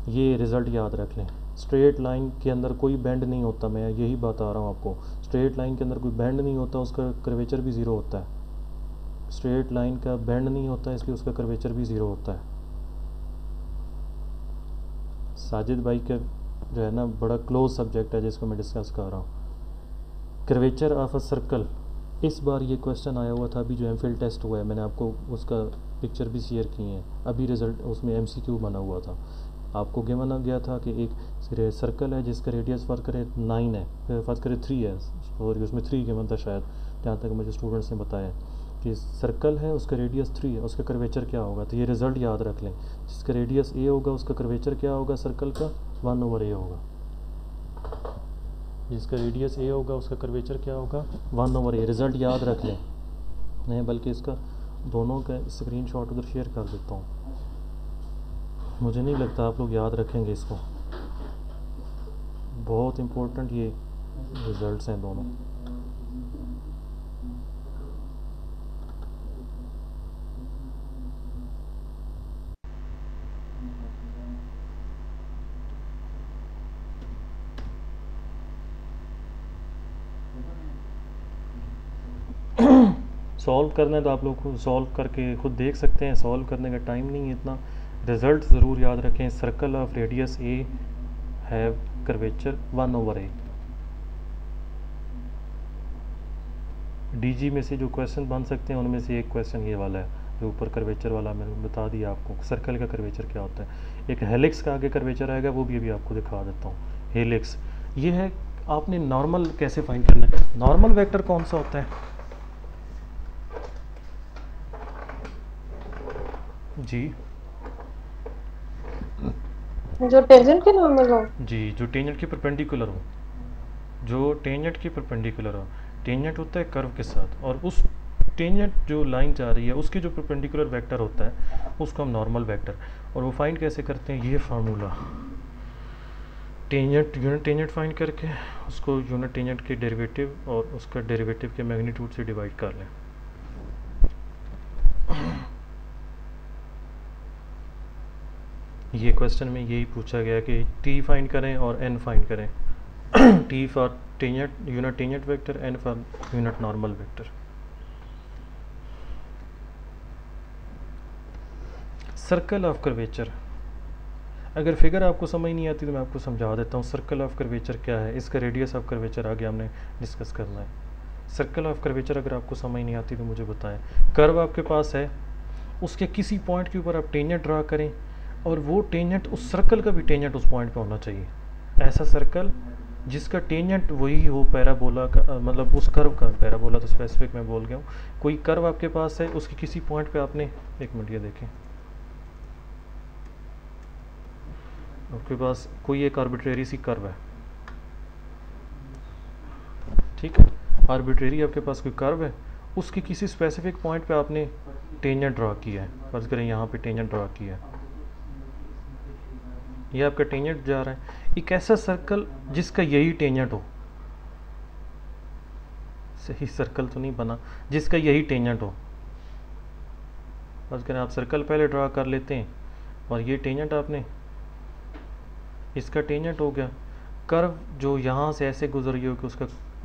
ये रिज़ल्ट याद रख लें। स्ट्रेट लाइन के अंदर कोई बेंड नहीं होता, मैं यही बता रहा हूँ आपको, स्ट्रेट लाइन के अंदर कोई बेंड नहीं होता, उसका कर्वेचर भी ज़ीरो होता है। स्ट्रेट लाइन का बेंड नहीं होता है, इसलिए उसका कर्वेचर भी ज़ीरो होता है। साजिद भाई का जो है ना बड़ा क्लोज सब्जेक्ट है जिसको मैं डिस्कस कर रहा हूँ, कर्वेचर ऑफ अ सर्कल। इस बार ये क्वेश्चन आया हुआ था, अभी जो एमफिल टेस्ट हुआ है, मैंने आपको उसका पिक्चर भी शेयर की है, अभी रिजल्ट उसमें एमसीक्यू बना हुआ था। आपको गिवन आ गया था कि एक सर्कल है जिसका रेडियस फर्क करे 9 है, फर्क करे 3 है, और उसमें 3 गिवन था शायद, जहाँ तक मुझे स्टूडेंट्स ने बताया कि सर्कल है उसका रेडियस 3 है, उसका कर्वेचर क्या होगा। तो ये रिज़ल्ट याद रख लें, जिसका रेडियस ए होगा उसका कर्वेचर क्या होगा सर्कल का, 1/a होगा। जिसका रेडियस ए होगा उसका कर्वेचर क्या होगा, 1/a। रिज़ल्ट याद रख लें, नहीं बल्कि इसका दोनों का स्क्रीनशॉट उधर शेयर कर देता हूँ, मुझे नहीं लगता आप लोग याद रखेंगे इसको, बहुत इम्पोर्टेंट ये रिजल्ट्स हैं दोनों। सॉल्व करना है तो आप लोग खुद सॉल्व करके खुद देख सकते हैं, सॉल्व करने का टाइम नहीं है इतना। रिज़ल्ट ज़रूर याद रखें, circle of radius A have curvature 1/a। DG में से जो क्वेश्चन बन सकते हैं उनमें से एक क्वेश्चन ये वाला है, जो ऊपर कर्वेचर वाला मैंने बता दिया आपको, सर्कल का कर्वेचर क्या होता है। एक हेलिक्स का आगे कर्वेचर आएगा, वो भी अभी आपको दिखा देता हूँ। हेलिक्स ये है, आपने नॉर्मल कैसे फाइंड करना है, नॉर्मल वेक्टर कौन सा होता है जी, जो टेंजेंट के नॉर्मल हो जी, जो टेंजेंट के परपेंडिकुलर हो, जो टेंजेंट के परपेंडिकुलर हो। टेंजेंट होता है कर्व के साथ, और उस टेंजेंट जो लाइन जा रही है उसके जो परपेंडिकुलर वेक्टर होता है उसको हम नॉर्मल वेक्टर, और वो फाइंड कैसे करते हैं, ये formula, tangent unit tangent find करके उसको यूनिट टेंजेंट के डेरिवेटिव और उसका डेरिवेटिव के मैग्नीट्यूड से डिवाइड कर लें। ये क्वेश्चन में यही पूछा गया कि टी फाइंड करें और एन फाइंड करें, t for tangent unit tangent vector, n for unit normal vector. Circle of curvature, अगर फिगर आपको समझ नहीं आती तो मैं आपको समझा देता हूँ। सर्कल ऑफ कर्वेचर क्या है, इसका रेडियस ऑफ कर्वेचर आगे हमने डिस्कस करना है। सर्कल ऑफ कर्वेचर अगर आपको समझ नहीं आती तो मुझे बताएं। कर्व आपके पास है, उसके किसी पॉइंट के ऊपर आप टेंजेंट ड्रा करें, और वो टेंजेंट उस सर्कल का भी टेंजेंट उस पॉइंट पे होना चाहिए। ऐसा सर्कल जिसका टेंजेंट वही हो पैराबोला का, मतलब उस कर्व का, पैराबोला तो स्पेसिफिक मैं बोल गया हूँ। कोई कर्व आपके पास है, उसके किसी पॉइंट पे आपने, एक मिनट ये देखें, आपके पास कोई एक आर्बिट्रेरी सी कर्व है, ठीक है, आर्बिट्रेरी आपके पास कोई कर्व है, उसके किसी स्पेसिफिक पॉइंट पे आपने टेंजेंट ड्रा किया है। फर्ज करें यहाँ पे टेंजेंट ड्रा किया है, ये आपका टेंजेंट जा रहा है। एक ऐसा सर्कल जिसका यही टेंजेंट हो, सही सर्कल तो नहीं बना, जिसका यही टेंजेंट हो। फर्ज करें आप सर्कल पहले ड्रा कर लेते हैं, और ये टेंजेंट आपने, इसका टेंजेंट हो गया। कर्व जो यहाँ से ऐसे गुजर रही हो कि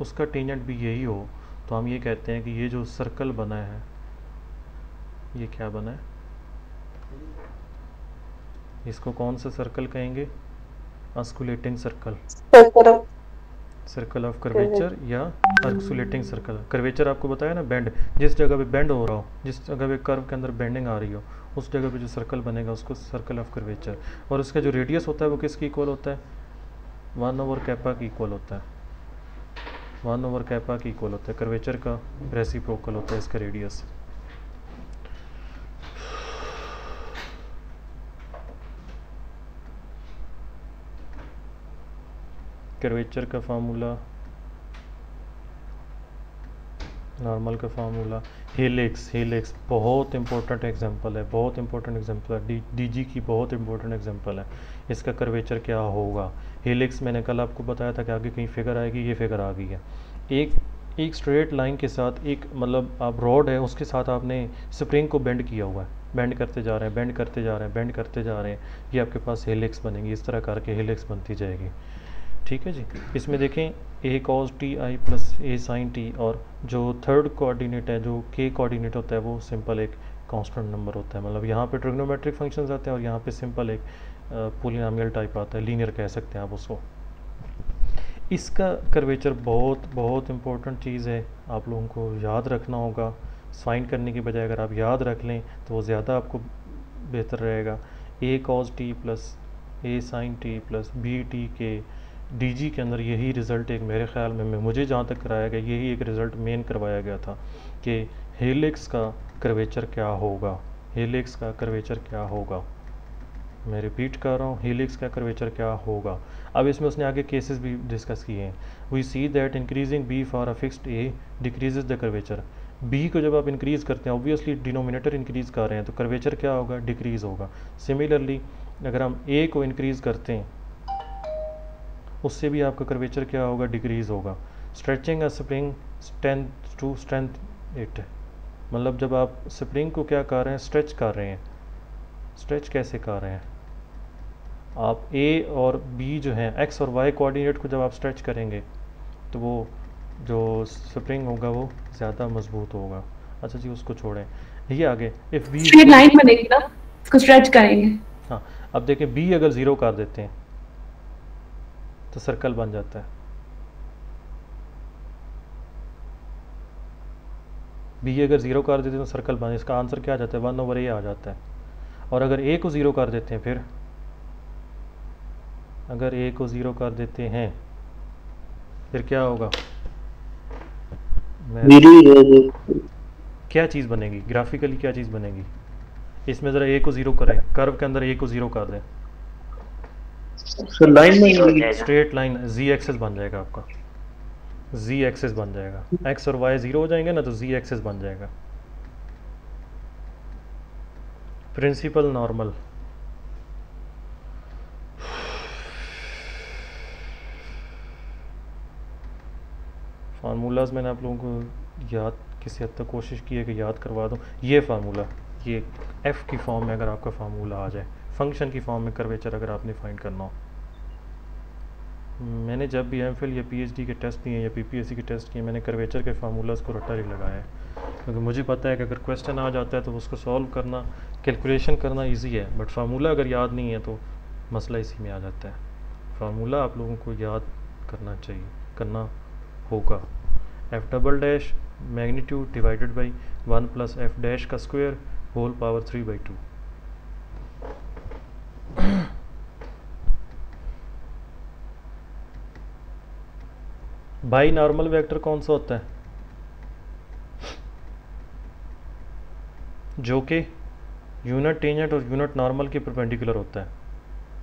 उसका टेंजेंट भी यही हो, तो हम ये कहते हैं कि ये जो सर्कल बना है, ये क्या बना है, इसको कौन सा सर्कल कहेंगे, osculating circle, circle of curvature या ऑस्कुलेटिंग सर्कल। कर्वेचर आपको बताया ना, बेंड, जिस जगह पे बेंड हो रहा हो, जिस जगह पे कर्व के अंदर बेंडिंग आ रही हो, उस जगह पे जो सर्कल बनेगा उसको सर्कल ऑफ कर्वेचर, और उसका जो रेडियस होता है वो किसके इक्वल होता है, 1/कैपा की इक्वल होता है, 1/कैपा की इक्वल होता है, कर्वेचर का रेसिप्रोकल होता है इसका रेडियस। कर्वेचर का फार्मूला, नॉर्मल का फार्मूला, हेलिक्स बहुत इंपॉर्टेंट एग्जांपल है, बहुत इंपॉर्टेंट एग्जांपल है, डीजी की बहुत इंपॉर्टेंट एग्जांपल है। इसका कर्वेचर क्या होगा, हेलिक्स मैंने कल आपको बताया था कि आगे कहीं फिगर आएगी, ये फिगर आ गई है। एक स्ट्रेट लाइन के साथ एक मतलब आप रॉड है उसके साथ आपने स्प्रिंग को बेंड किया हुआ है, बेंड करते जा रहे हैं, बेंड करते जा रहे हैं, बेंड करते जा रहे हैं, ये आपके पास हेलिक्स बनेगी, इस तरह करके हेलिक्स बनती जाएगी। ठीक है जी। इसमें देखें a cos t i plus a sin t, और जो थर्ड कोऑर्डिनेट है जो k कोऑर्डिनेट होता है वो सिंपल एक कांस्टेंट नंबर होता है, मतलब यहाँ पे ट्रिग्नोमेट्रिक फंक्शंस आते हैं और यहाँ पे सिंपल एक पोलिनोमियल टाइप आता है, लीनियर कह सकते हैं आप उसको। इसका कर्वेचर बहुत बहुत इंपॉर्टेंट चीज़ है, आप लोगों को याद रखना होगा, साइन करने की बजाय अगर आप याद रख लें तो वो ज़्यादा आपको बेहतर रहेगा। a cos t plus a sin t plus b t के डीजी के अंदर यही रिज़ल्ट एक मेरे ख्याल में मुझे जहाँ तक कराया गया यही एक रिज़ल्ट मेन करवाया गया था कि हेलिक्स का कर्वेचर क्या होगा, हेलिक्स का कर्वेचर क्या होगा। मैं रिपीट कर रहा हूँ, हेलिक्स का कर्वेचर क्या होगा। अब इसमें उसने आगे केसेस भी डिस्कस किए हैं। We see that increasing b for a fixed a decreases the curvature. B को जब आप इंक्रीज़ करते हैं ऑब्वियसली डिनोमिनेटर इंक्रीज़ कर रहे हैं तो कर्वेचर क्या होगा, डिक्रीज़ होगा। सिमिलरली अगर हम ए को इंक्रीज़ करते हैं उससे भी आपका कर्वेचर क्या होगा, डिक्रीज़ होगा। Stretching a spring strength to strength it, मतलब जब आप स्प्रिंग को क्या कर रहे हैं, स्ट्रेच कर रहे हैं। स्ट्रेच कैसे कर रहे हैं आप, ए और बी जो हैं एक्स और वाई कोऑर्डिनेट को जब आप स्ट्रेच करेंगे तो वो जो स्प्रिंग होगा वो ज़्यादा मजबूत होगा। अच्छा जी उसको छोड़ें, ये आगे इफ़ बी स्ट्रेट लाइन बनेगी ना, इसको स्ट्रेच करेंगे। हाँ अब देखें बी अगर ज़ीरो कर देते हैं तो सर्कल बन जाता है, बी अगर ज़ीरो कर देते हैं तो सर्कल बन, इसका आंसर क्या आ जाता है, 1/a आ जाता है। और अगर ए को ज़ीरो कर देते हैं, फिर अगर ए को ज़ीरो कर देते हैं फिर क्या होगा, क्या चीज़ बनेगी, ग्राफिकली क्या चीज़ बनेगी। इसमें ज़रा ए को ज़ीरो करें, कर्व के अंदर ए को ज़ीरो कर दें, स्ट्रेट लाइन जी एक्सेस बन जाएगा आपका, जी एक्सेस बन जाएगा, एक्स और वाई ज़ीरो हो जाएंगे ना तो जी एक्सेस बन जाएगा। प्रिंसिपल नॉर्मल, फार्मूलाज मैंने आप लोगों को याद किसी हद तक कोशिश की है कि याद करवा दूँ। ये फार्मूला, ये एफ़ की फॉर्म में अगर आपका फार्मूला आ जाए, फंक्शन की फॉर्म में कर्वेचर अगर आपने फाइंड करना हो। मैंने जब भी एमफिल या पीएचडी के टेस्ट दिए या पीपीएससी के टेस्ट किए मैंने कर्वेचर के फार्मूलाज को रट्टा ही लगाया है, क्योंकि मुझे पता है कि अगर क्वेश्चन आ जाता है तो उसको सॉल्व करना, कैलकुलेशन करना इजी है, बट फार्मूला अगर याद नहीं है तो मसला इसी में आ जाता है। फार्मूला आप लोगों को याद करना चाहिए, करना होगा। F double dash magnitude divided by 1 plus f dash का square whole power 3/2। Binormal vector कौन सा होता है, जो कि यूनिट टेंजेंट और यूनिट नॉर्मल के परपेंडिकुलर होता है,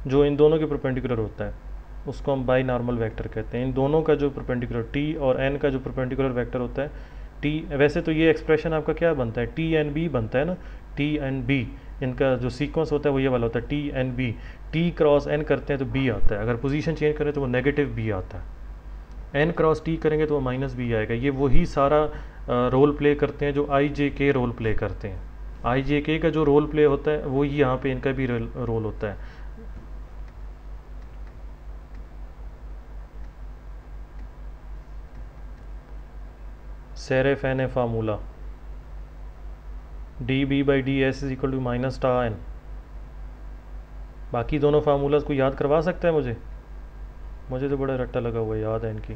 जो इन दोनों के परपेंडिकुलर होता है उसको हम बाई नॉर्मल वेक्टर कहते हैं। इन दोनों का जो परपेंडिकुलर टी और एन का जो परपेंडिकुलर वेक्टर होता है, टी वैसे तो ये एक्सप्रेशन आपका क्या बनता है, टी एन बी बनता है ना, टी एन बी, इनका जो सीक्वेंस होता है वो ये वाला होता है t n b. T cross n करते हैं तो बी आता है, अगर पोजीशन चेंज करें तो वो नेगेटिव बी आता है, एन क्रॉस टी करेंगे तो वो माइनस बी आएगा। ये वही सारा रोल प्ले करते हैं जो आई जे के रोल प्ले करते हैं। आई जे के का जो रोल प्ले होता है वो यहाँ पे इनका भी रोल होता है। सेरेफ एन ए formula d b by d s is equal to minus tau n. बाकी दोनों फार्मूलाज को याद करवा सकता है मुझे तो बड़ा रट्टा लगा हुआ है, याद है इनकी।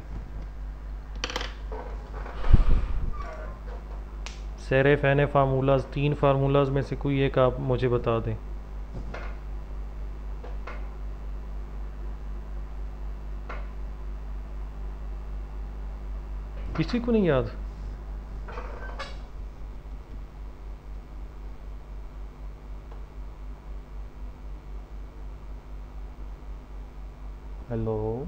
सेरे फैने फार्मूलाज, 3 फार्मूलाज में से कोई एक आप मुझे बता दें। किसी को नहीं याद? हेलो,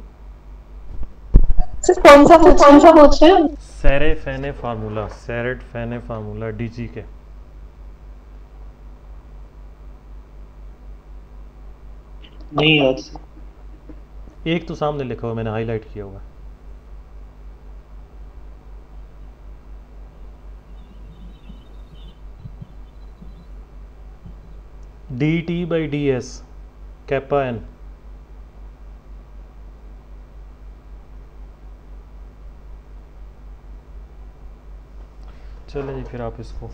सर कौन सा पूछ रहे हैं? सेरे फैने फार्मूला, सेरेट फैने फार्मूला डीजी के। नहीं याद। एक तो सामने लिखा हुआ, मैंने हाईलाइट किया हुआ है। D t by d s kappa n. चलें जी, फिर आप इसको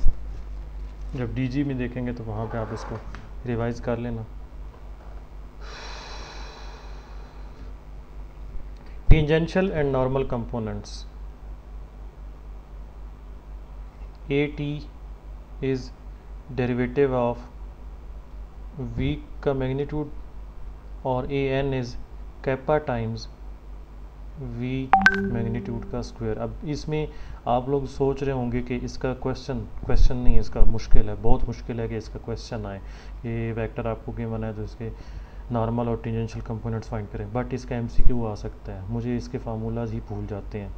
जब डीजी में देखेंगे तो वहाँ पे आप इसको रिवाइज कर लेना। Tangential and normal components, a t is derivative of v का मैग्नीट्यूड और a n is kappa times v magnitude का स्क्वायर। अब इसमें आप लोग सोच रहे होंगे कि इसका क्वेश्चन नहीं, इसका मुश्किल है, बहुत मुश्किल है कि इसका क्वेश्चन आए। ये वेक्टर आपको गिवन है तो इसके नॉर्मल और टेंजेंशियल कंपोनेंट्स फाइंड करें, बट इसका एमसीक्यू आ सकता है। मुझे इसके फार्मूलाज ही भूल जाते हैं,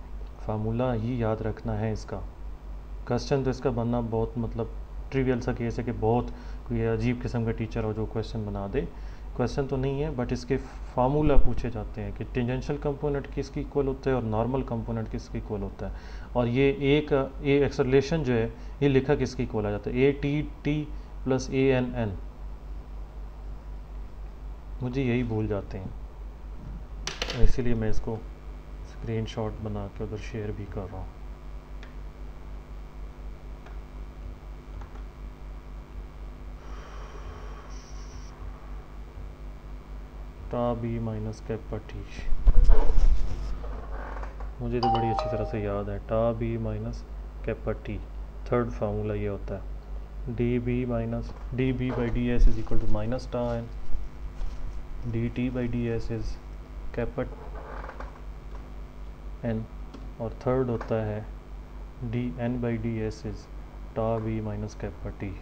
फार्मूला ही याद रखना है इसका। क्वेश्चन तो इसका बनना बहुत मतलब ट्रिवियल सा केस है कि बहुत कोई अजीब किस्म का टीचर हो जो क्वेश्चन बना दे। क्वेश्चन तो नहीं है, बट इसके फार्मूला पूछे जाते हैं कि टेंजेंशियल कंपोनेंट किसके इक्वल होता है और नॉर्मल कंपोनेंट किसके इक्वल होता है, और ये एक्सेलरेशन जो है ये लिखा किसके इक्वल आ जाता है, a t t plus a n n. मुझे यही भूल जाते हैं, इसीलिए मैं इसको स्क्रीनशॉट बना के उधर शेयर भी कर रहा हूँ। टा बी माइनस कैपा टी, मुझे तो बड़ी अच्छी तरह से याद है। Tau b minus kappa t, third formula ये होता है d b by d s is equal to minus tau n, d t by d s is kappa n, और थर्ड होता है d n by d s is tau b minus kappa t.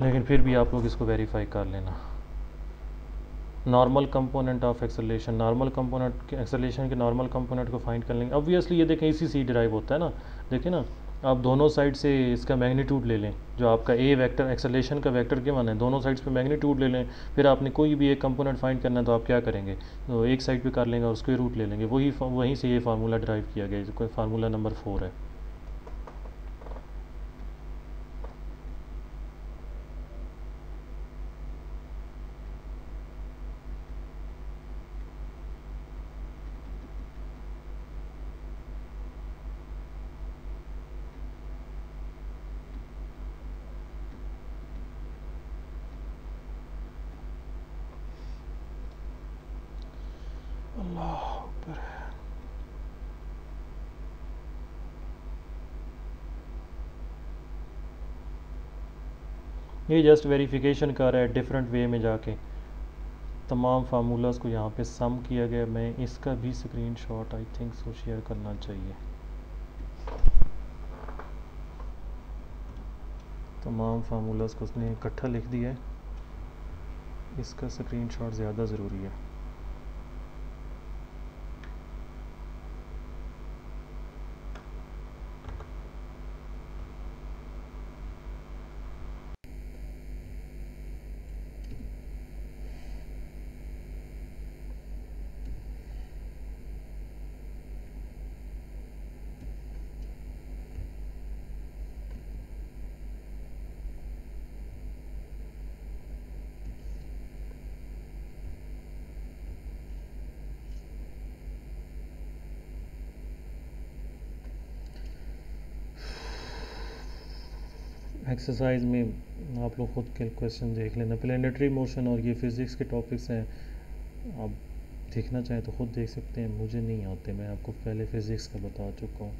लेकिन फिर भी आप लोग इसको verify कर लेना। Normal component of acceleration, normal component के एक्सेलरेशन के नॉर्मल कंपोनेंट को फाइंड कर लेंगे। ऑब्वियसली ये देखें इसी से डिराइव होता है ना, देखें ना, आप दोनों साइड से इसका मैग्नीट्यूड ले लें, जो आपका ए वेक्टर एक्सेलरेशन का वेक्टर के मान है, दोनों साइड्स पे मैग्नीट्यूड ले लें। फिर आपने कोई भी एक कंपोनेंट फाइंड करना है तो आप क्या करेंगे, तो एक साइड पे कर लेंगे और उसके रूट ले लेंगे। वहीं से ये फार्मूला डिराइव किया गया, जो फार्मूला नंबर 4 है। ये जस्ट वेरिफिकेशन कर रहा है डिफरेंट वे में जाके, तमाम फार्मूलाज को यहाँ पे सम किया गया। मैं इसका भी screenshot I think so share करना चाहिए। तमाम फार्मूलाज को उसने इकट्ठा लिख दिया है, इसका स्क्रीनशॉट ज़्यादा ज़रूरी है। एक्सरसाइज में आप लोग खुद के क्वेश्चन देख लेना। प्लेनेटरी मोशन और ये फिज़िक्स के टॉपिक्स हैं, आप देखना चाहें तो खुद देख सकते हैं, मुझे नहीं आते, मैं आपको पहले फिज़िक्स का बता चुका हूँ।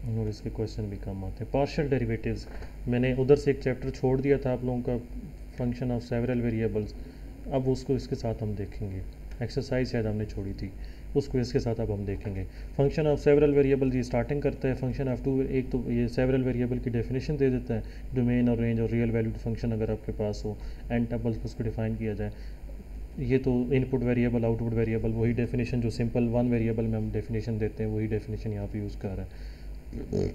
और इसके क्वेश्चन भी कम आते हैं। पार्शियल डेरिवेटिव्स मैंने उधर से एक चैप्टर छोड़ दिया था आप लोगों का, फंक्शन ऑफ सेवरल वेरिएबल्स, अब उसको इसके साथ हम देखेंगे। एक्सरसाइज शायद हमने छोड़ी थी, उसको इसके साथ अब हम देखेंगे। फंक्शन ऑफ सेवरल वेरिएबल ये स्टार्टिंग करता है फंक्शन ऑफ टू, एक तो ये सेवरल वेरिएबल की डेफिनेशन दे देता है, डोमेन और रेंज और रियल वैल्यूड फंक्शन अगर आपके पास हो, एन टपल्स उसको डिफाइन किया जाए। ये तो इनपुट वेरिएबल आउटपुट वेरिएबल, वही डेफिनेशन जो सिंपल वन वेरिएबल में हम डेफिनेशन देते हैं, वही डेफिनेशन यहाँ पे यूज़ कर रहा है।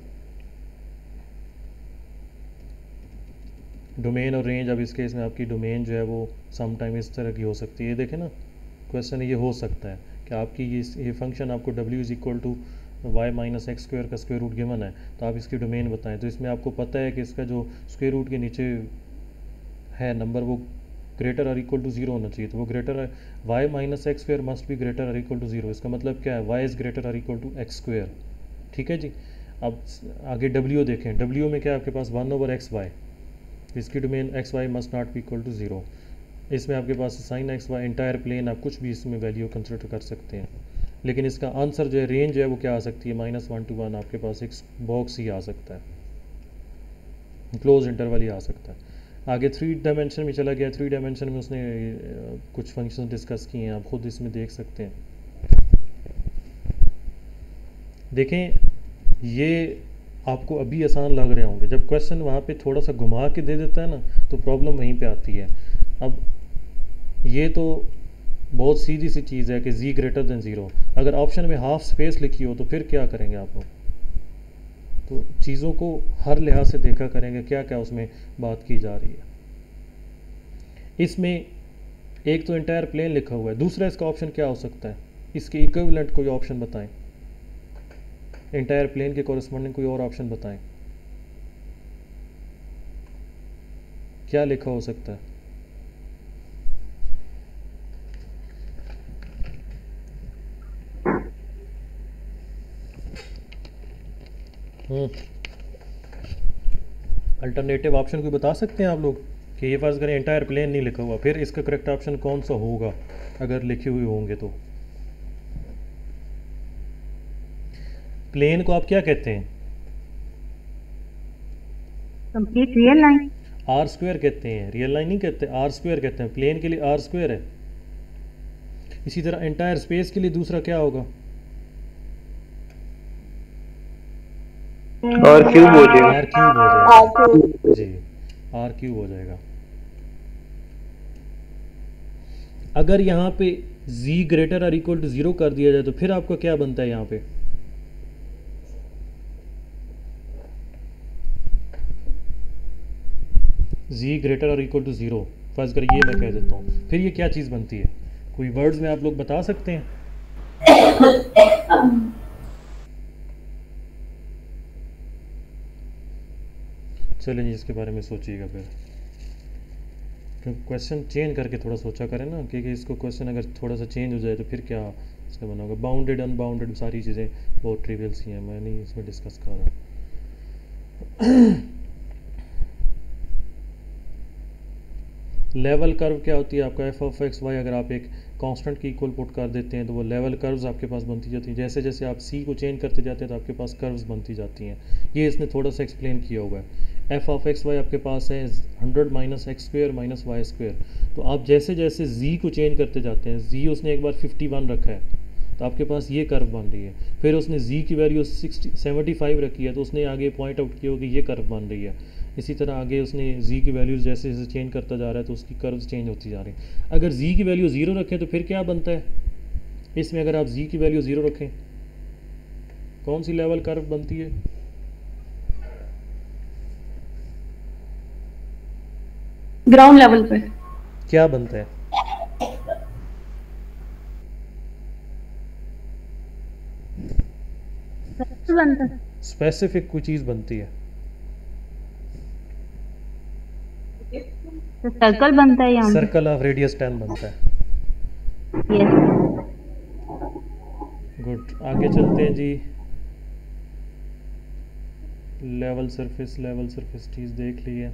डोमेन और रेंज, अब इस केस में आपकी डोमेन जो है वो सम टाइम इस तरह की हो सकती है। ये देखें ना, क्वेश्चन ये हो सकता है कि आपकी ये फंक्शन आपको w is equal to y minus x square का स्क्वायर रूट गिवन है, तो आप इसकी डोमेन बताएं। तो इसमें आपको पता है कि इसका जो स्क्वायर रूट के नीचे है नंबर वो ग्रेटर और इक्वल टू ज़ीरो होना चाहिए, तो वो ग्रेटर है, y minus x square must भी ग्रेटर और इक्वल टू ज़ीरो। इसका मतलब क्या है, वाई इज़ ग्रेटर और इक्वल टू एक्स स्क्वायर। ठीक है जी। अब आगे w देखें, w में क्या आपके पास 1/xy, इसकी domain xy must not be equal to zero. इसमें आपके पास sine x y entire plane, आप कुछ भी इसमें वैल्यू कंसिडर कर सकते हैं, लेकिन इसका आंसर जो है रेंज है वो क्या आ सकती है, -1 to 1 आपके पास एक बॉक्स ही आ सकता है, क्लोज इंटरवल ही आ सकता है। आगे 3 डायमेंशन में चला गया, 3 डायमेंशन में उसने कुछ फंक्शन डिस्कस किए हैं, आप खुद इसमें देख सकते हैं। देखें ये आपको अभी आसान लग रहे होंगे, जब क्वेश्चन वहाँ पे थोड़ा सा घुमा के दे देता है ना, तो प्रॉब्लम वहीं पे आती है। अब ये तो बहुत सीधी सी चीज़ है कि z ग्रेटर देन ज़ीरो, अगर ऑप्शन में हाफ स्पेस लिखी हो तो फिर क्या करेंगे आप लोग, तो चीज़ों को हर लिहाज से देखा करेंगे क्या क्या उसमें बात की जा रही है। इसमें एक तो इंटायर प्लेन लिखा हुआ है, दूसरा इसका ऑप्शन क्या हो सकता है, इसके इक्विवेलेंट कोई ऑप्शन बताएं, इंटायर प्लेन के कॉरेस्पॉन्डिंग कोई और ऑप्शन बताएं, क्या लिखा हो सकता है। अल्टरनेटिव ऑप्शन कोई बता सकते हैं आप लोग कि ये फर्ज करें एंटायर प्लेन नहीं लिखा हुआ, फिर इसका करेक्ट ऑप्शन कौन सा होगा अगर लिखे हुए होंगे तो। प्लेन को आप क्या कहते हैं, complete real line, r square कहते हैं, रियल लाइन नहीं कहते, आर स्क्वायर कहते हैं। प्लेन के लिए आर स्क्वायर है। इसी तरह एंटायर स्पेस के लिए दूसरा क्या होगा, और क्यूब हो जाएगा। आर क्यूब हो जाएगा जी, आर क्यूब हो जाएगा। अगर यहाँ पे z ग्रेटर और इक्वल टू ज़ीरो कर दिया जाए तो फिर आपका क्या बनता है यहाँ पे, z ग्रेटर और इक्वल टू ज़ीरो, फर्ज कर ये मैं कह देता हूँ, फिर ये क्या चीज़ बनती है, कोई वर्ड्स में आप लोग बता सकते हैं। चलें जी, इसके बारे में सोचिएगा फिर, क्योंकि क्वेश्चन चेंज करके थोड़ा सोचा करें ना, क्योंकि इसको क्वेश्चन अगर थोड़ा सा चेंज हो जाए तो फिर क्या इसका बना होगा। बाउंडेड अनबाउंडेड सारी चीज़ें बहुत ट्रिवियल सी हैं, मैं नहीं इसमें डिस्कस कर रहा। लेवल कर्व क्या होती है आपका, f(x, y) अगर आप एक कांस्टेंट की इक्वल पुट कर देते हैं तो वो लेवल कर्व्स आपके पास बनती जाती हैं। जैसे जैसे आप c को चेंज करते जाते हैं तो आपके पास कर्व्स बनती जाती हैं। ये इसने थोड़ा सा एक्सप्लेन किया हुआ है। f(x, y) आपके पास है 100 - x स्क्वायर - y स्क्वायर, तो आप जैसे जैसे z को चेंज करते जाते हैं, z उसने एक बार 51 रखा है तो आपके पास ये कर्व बन रही है, फिर उसने z की वैल्यू 75 रखी है तो उसने आगे पॉइंट आउट किया कि ये कर्व बन रही है। इसी तरह आगे उसने z की वैल्यूज़ जैसे जैसे चेंज करता जा रहा है तो उसकी कर्व्स चेंज होती जा रही हैं। अगर z की वैल्यू 0 रखें तो फिर क्या बनता है, इसमें अगर आप z की वैल्यू 0 रखें कौन सी लेवल कर्व बनती है, ग्राउंड लेवल पे क्या बनता है, बनता है स्पेसिफिक कोई चीज़ बनती है। तो सर्कल बनता है यहाँ पे। सर्कल ऑफ रेडियस 10 बनता है। यस, गुड, आगे चलते हैं जी। लेवल सरफेस चीज़ देख ली है।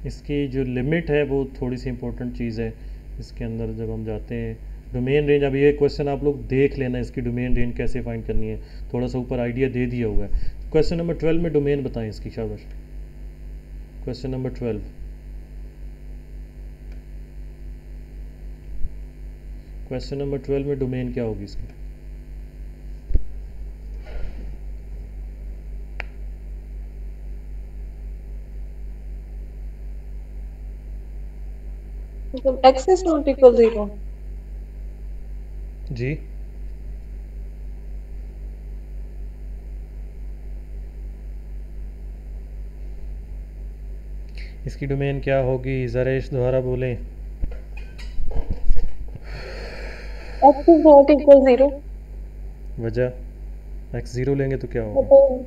इसकी जो लिमिट है वो थोड़ी सी इम्पोर्टेंट चीज़ है। इसके अंदर जब हम जाते हैं डोमेन रेंज, अब ये क्वेश्चन आप लोग देख लेना, इसकी डोमेन रेंज कैसे फाइंड करनी है, थोड़ा सा ऊपर आइडिया दे दिया हुआ है। क्वेश्चन नंबर 12 में डोमेन बताएं इसकी, शाबाश। क्वेश्चन नंबर 12, क्वेश्चन नंबर 12 में डोमेन क्या होगी इसकी? मतलब x is not equal 0। जी, इसकी डोमेन क्या होगी? जरेश दोबारा बोलें। x is not equal 0। वजह, x 0 लेंगे तो क्या होगा? मतलब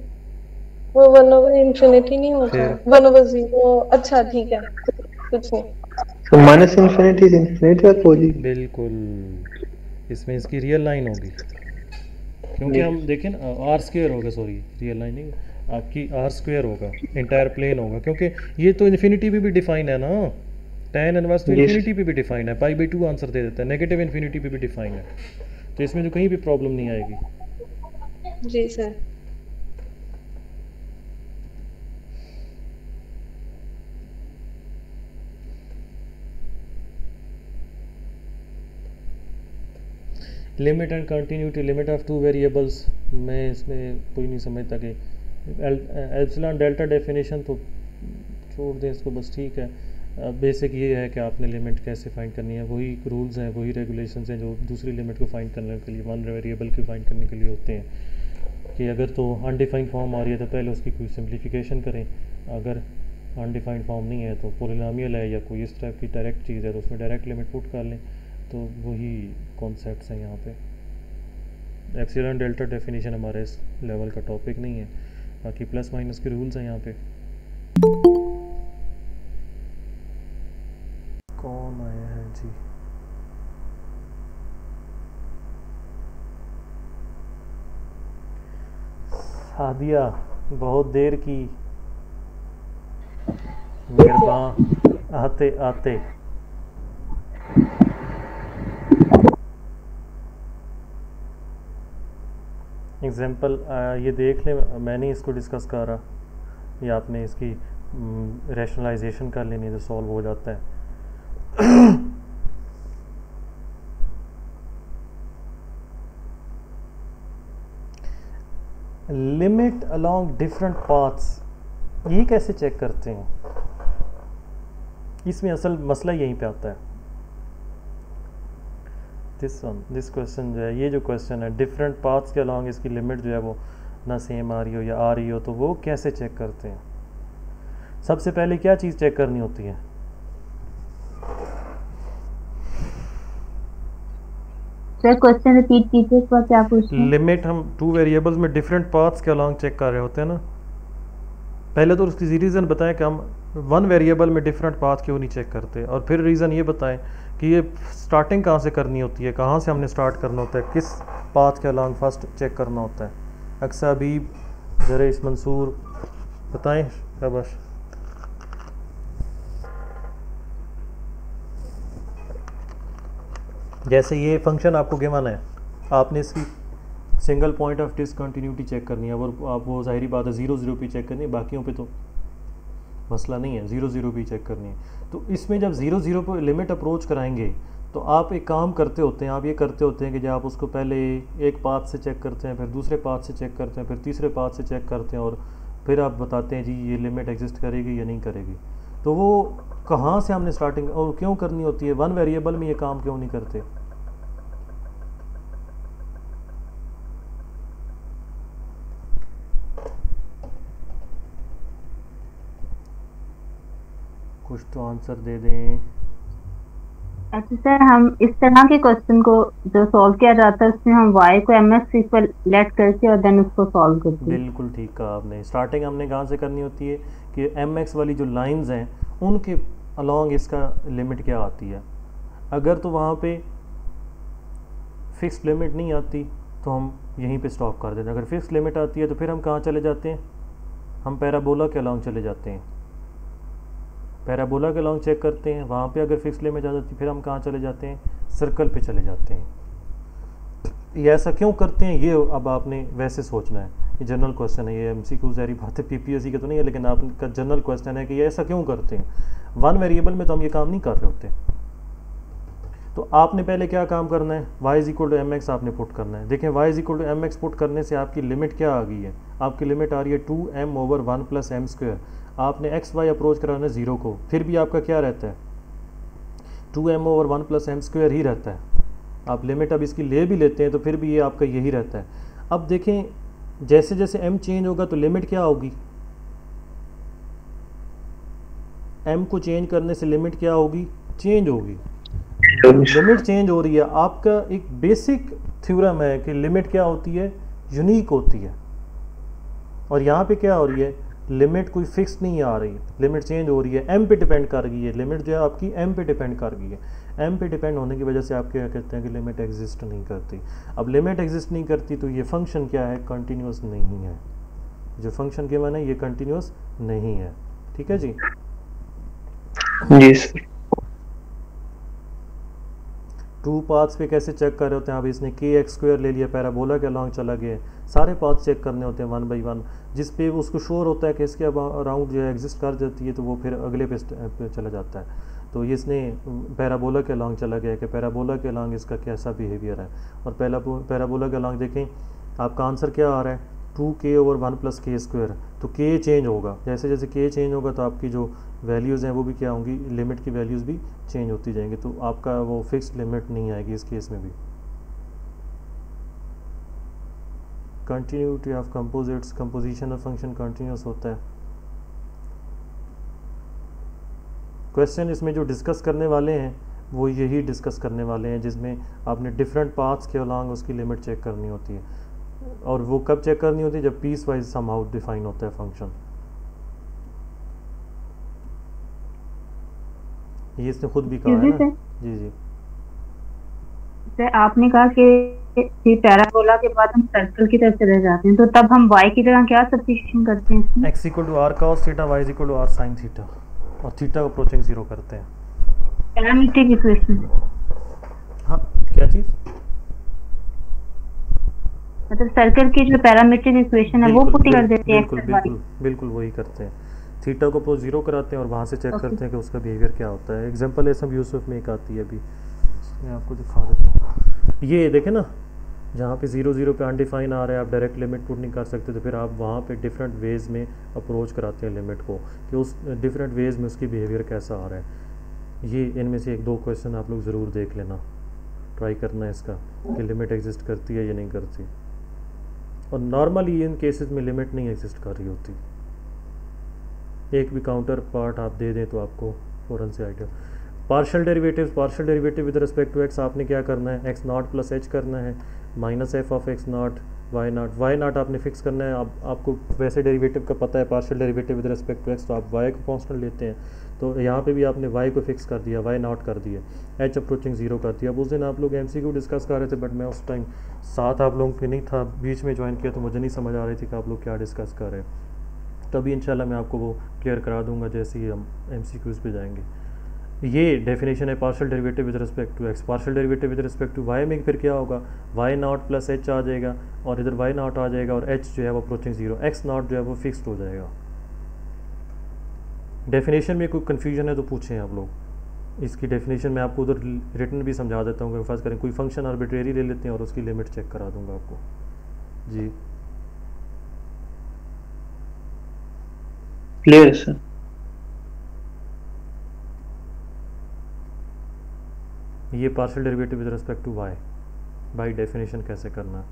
वो 1/infinity नहीं होता, फिर 1/0। अच्छा ठीक है, कुछ नहीं। तो माइनस इन्फिनिटी से इन्फिनिटी तक होगी। बिल्कुल, इसमें इसकी रियल लाइन होगी, क्योंकि हम देखें ना आर स्क्वेयर होगा, सॉरी रियल लाइन नहीं, आपकी आर स्क्वेयर होगा, इंटायर प्लेन होगा, क्योंकि ये तो इन्फिनिटी पे भी डिफाइन है ना, tan इनवर्स तो Yes. इन्फिनिटी पे भी डिफाइन है, π/2 आंसर दे देता है, नेगेटिव इन्फिनिटी पे भी डिफाइन है, तो इसमें जो कहीं भी प्रॉब्लम नहीं आएगी। जी sir. Limit and continuity, limit of two variables, मैं इसमें कोई नहीं समझता कि एप्सिलॉन डेल्टा डेफिनेशन तो छोड़ दें इसको, बस ठीक है। बेसिक ये है कि आपने लिमिट कैसे फाइंड करनी है, वही रूल्स हैं, वही रेगुलेशंस हैं जो दूसरी लिमिट को फाइंड करने के लिए, वन वेरिएबल की फाइंड करने के लिए होते हैं, कि अगर तो अनडिफाइंड फॉर्म आ रही है तो पहले उसकी कोई सिंप्लीफिकेशन करें, अगर अनडिफाइंड फॉर्म नहीं है तो पोलिनोमियल है या कोई इस टाइप की डायरेक्ट चीज़ है तो उसमें डायरेक्ट लिमिट पुट कर लें, तो वही कॉन्सेप्ट्स हैं यहाँ पे। एप्सिलॉन डेल्टा डेफिनेशन हमारे इस लेवल का टॉपिक नहीं है, बाकी प्लस माइनस के रूल्स हैं यहाँ पे। कौन आया है जी? सादिया, बहुत देर की, मेहरबान आते आते। एग्जाम्पल ये देख लें, मैंने इसको डिस्कस करा या आपने इसकी रैशनलाइजेशन कर लेनी तो सॉल्व हो जाता है। लिमिट अलोंग डिफरेंट पाथ्स, ये कैसे चेक करते हैं? इसमें असल मसला यहीं पे आता है। दिस क्वेश्चन जो है, ये जो क्वेश्चन है, डिफरेंट पाथ्स के अलोंग इसकी लिमिट जो है वो ना सेम आ रही हो या आ रही हो, तो वो कैसे चेक करते हैं? सबसे पहले क्या चीज़ चेक करनी होती है? सर क्वेश्चन रिपीट कीजिए, इस बार क्या पूछ रहे हैं? लिमिट हम टू वेरिएबल्स में डिफरेंट पाथ्स के अलोंग चेक कर रहे होते हैं ना, पहले तो उसकी रीज़न बताएं कि हम वन वेरिएबल में डिफरेंट पाथ क्यों नहीं चेक करते, और फिर रीज़न ये बताएं कि ये स्टार्टिंग कहाँ से करनी होती है, कहाँ से हमने स्टार्ट करना होता है, किस पाथ के अलोंग फर्स्ट चेक करना होता है। अक्सा हबीब, जरेश मंसूर, बताएं शाबाश। जैसे ये फंक्शन आपको गिवन है, आपने इसकी single point of discontinuity check करनी है, और आप वो ज़ाहिरी बात है 0 0 पे चेक करनी है, बाकियों पे तो मसला नहीं है, 0 0 पे चेक करनी है। तो इसमें जब 0 0 पे लिमिट अप्रोच कराएंगे तो आप एक काम करते होते हैं, आप ये करते होते हैं कि जब आप उसको पहले एक पाथ से चेक करते हैं, फिर दूसरे पाथ से चेक करते हैं, फिर तीसरे पाथ से चेक करते हैं, और फिर आप बताते हैं जी ये लिमिट एग्जिस्ट करेगी या नहीं करेगी। तो वो कहाँ से हमने स्टार्टिंग और क्यों करनी होती है? वन वेरिएबल में ये काम क्यों नहीं करते? कुछ तो आंसर दे दें। अच्छा सर, हम इस तरह के क्वेश्चन को जो सॉल्व किया जाता है उसमें हम y को mx इक्वल लेट करके और देन उसको सॉल्व करते हैं। बिल्कुल ठीक कहा आपने। स्टार्टिंग हमने कहाँ से करनी होती है कि mx वाली जो लाइंस हैं उनके अलोंग इसका लिमिट क्या आती है। अगर तो वहाँ पे फिक्स्ड लिमिट नहीं आती तो हम यहीं पे स्टॉप कर देते हैं। अगर फिक्स्ड लिमिट आती है तो फिर हम कहाँ चले जाते हैं? हम पैराबोला के अलोंग चले जाते हैं। पैराबोला के लॉन्ग चेक करते हैं, वहाँ पे अगर फिक्स लिमिट आ जाती फिर हम कहाँ चले जाते हैं, सर्कल पे चले जाते हैं। ये ऐसा क्यों करते हैं, ये अब आपने वैसे सोचना है। ये जनरल क्वेश्चन है, ये एमसीक्यू सारी बातें पीपीएससी का तो नहीं है, लेकिन आपका जनरल क्वेश्चन है कि ये ऐसा क्यों करते हैं। वन वेरिएबल में तो हम ये काम नहीं कर रहे होते। तो आपने पहले क्या काम करना है, y is equal to m x आपने पुट करना है। देखें y is equal to m x put करने से आपकी लिमिट क्या आ गई है, आपकी लिमिट आ रही है 2m/1 + m²। आपने एक्स वाई अप्रोच कराना है 0 को, फिर भी आपका क्या रहता है 2m/1 + m² ही रहता है। आप लिमिट अब इसकी ले भी लेते हैं तो फिर भी ये आपका यही रहता है। अब देखें जैसे जैसे m चेंज होगा तो लिमिट क्या होगी, m को चेंज करने से लिमिट क्या होगी, चेंज होगी। लिमिट चेंज हो रही है। आपका एक बेसिक थ्योरम है कि लिमिट क्या होती है, यूनिक होती है। और यहाँ पे क्या हो रही है, लिमिट कोई फिक्स नहीं आ रही, लिमिट चेंज हो रही है, m पे डिपेंड कर गई है। लिमिट जो है आपकी m पे डिपेंड कर गई है। m पे डिपेंड होने की वजह से आप क्या कहते हैं कि लिमिट एग्जिस्ट नहीं करती। अब लिमिट एग्जिस्ट नहीं करती तो ये फंक्शन क्या है, कंटिन्यूस नहीं है। जो फंक्शन के माने ये कंटिन्यूस नहीं है। ठीक है जी, जी सर। 2 पाथ्स पे कैसे चेक कर रहे होते हैं आप, इसने kx² ले लिया, पैराबोला के अलॉन्ग चला गया, सारे पाथ चेक करने होते हैं 1 बाई 1। जिस पे उसको श्योर होता है कि इसके अराउंड जो है एग्जिस्ट कर जाती है तो वो फिर अगले पे चला जाता है। तो इसने पैराबोला के अलॉन्ग चला गया कि पैराबोला के अलॉन्ग इसका कैसा बिहेवियर है। और पैराबोला के अलॉन्ग देखें आपका आंसर क्या आ रहा है, 2k/1 + k²। तो k चेंज होगा, जैसे जैसे k चेंज होगा तो आपकी जो वैल्यूज़ हैं वो भी क्या होंगी, लिमिट की वैल्यूज़ भी चेंज होती जाएंगी। तो आपका वो फिक्स्ड लिमिट नहीं आएगी इस केस में भी। Continuity of composites, composition of function continuous होता है। क्वेश्चन इसमें जो डिस्कस करने वाले हैं वो यही डिस्कस करने वाले हैं, जिसमें आपने डिफरेंट पाथ्स के अलॉन्ग उसकी लिमिट चेक करनी होती है। और वो कब चेक करनी होती है, जब पीस वाइज समहाउ डिफाइन होता है फंक्शन। ये इसने खुद भी कहा है ना। जी जी सर, आपने कहा कि पैराबोला के बाद हम सर्कल की तरफ चले जाते हैं, तो तब हम y की तरह क्या सब्स्टिट्यूशन करते हैं इसमें? x = r cos theta, y = r sin theta, और थीटा को अप्रोचिंग 0 करते हैं। पैरामीट्रिक इक्वेशन, हाँ क्या चीज़, मतलब सर्कल की जो पैरामीट्रिक इक्वेशन है वो पुट कर देते हैं। बिल्कुल वही करते हैं। थीटा को अप्रोच 0 कराते हैं और वहाँ से चेक करते हैं कि उसका बिहेवियर क्या होता है। एग्जांपल एसएम यूसुफ में एक आती है, अभी मैं आपको दिखा देता हूँ। ये देखें ना, जहाँ पे 0 0 पे अनडिफाइन आ रहा है, आप डायरेक्ट लिमिट पुट नहीं कर सकते, तो फिर आप वहाँ पे डिफरेंट वेज़ में अप्रोच कराते हैं लिमिट को कि उस डिफरेंट वेज़ में उसकी बिहेवियर कैसा आ रहा है। ये इनमें से 1-2 क्वेश्चन आप लोग ज़रूर देख लेना, ट्राई करना है इसका कि लिमिट एग्जिस्ट करती है या नहीं करती। और नॉर्मली इन केसेस में लिमिट नहीं एग्जिस्ट कर रही होती। एक भी काउंटर पार्ट आप दे दें तो आपको फ़ौरन से idea. Partial derivative with respect to x आपने क्या करना है, x0 + h करना है, -f of x0 y0 आपने फिक्स करना है। आपको वैसे डेरिवेटिव का पता है, partial derivative with respect to x, तो आप y को कांस्टेंट लेते हैं। तो यहाँ पे भी आपने y को फिक्स कर दिया, y0 कर दिया, h अप्रोचिंग 0 कर दिया। अब उस दिन आप लोग MCQ डिस्कस कर रहे थे, बट मैं उस टाइम साथ आप लोगों के नहीं था, बीच में ज्वाइन किया, तो मुझे नहीं समझ आ रही थी कि आप लोग क्या डिस्कस कर रहे हैं। तभी इंशाल्लाह मैं आपको वो क्लियर करा दूंगा जैसे ही हम MCQs पे जाएंगे। ये डेफिनेशन है partial derivative with respect to x. Partial derivative with respect to y में फिर क्या होगा, y0 + h आ जाएगा, और इधर y0 आ जाएगा, और h जो है वो अप्रोचिंग 0, x0 जो है वो फिक्स्ड हो जाएगा। डेफिनेशन में कोई कन्फ्यूजन है तो पूछें आप लोग। इसकी डेफिनेशन मैं आपको उधर रिटन भी समझा देता हूँ कि फर्ज करें कोई फंक्शन आर्बिट्रेरी ले लेते हैं और उसकी लिमिट चेक करा दूंगा आपको। जी क्लियर है सर। ये partial derivative with respect to y by definition कैसे करना है।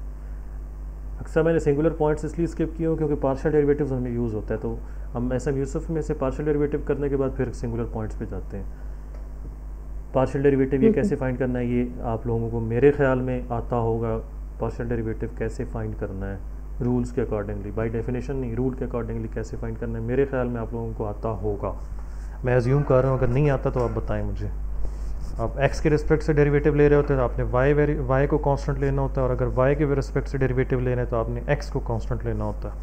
अक्सर मैंने सिंगुलर पॉइंट्स इसलिए स्किप किए क्योंकि पार्शियल डेरिवेटिव्स हमें यूज़ होता है, तो हम एसएम यूसुफ में से पार्शियल डेरिवेटिव करने के बाद फिर सिंगुलर पॉइंट्स पे जाते हैं। पार्शियल डेरिवेटिव ये कैसे फाइंड करना है, ये आप लोगों को मेरे ख्याल में आता होगा। पार्शियल डेरिवेटिव कैसे फाइंड करना है रूल्स के अकॉर्डिंगली, बाय डेफिनेशन नहीं, रूल के अकॉर्डिंगली कैसे फाइंड करना है, मेरे ख्याल में आप लोगों को आता होगा। मैं अज्यूम कर रहा हूँ, अगर नहीं आता तो आप बताएं मुझे। आप x के रिस्पेक्ट से डेरिवेटिव ले रहे होते हैं तो आपने y को कांस्टेंट लेना होता है, और अगर y के रिस्पेक्ट से डेरिवेटिव ले रहे हैं तो आपने x को कांस्टेंट लेना होता है।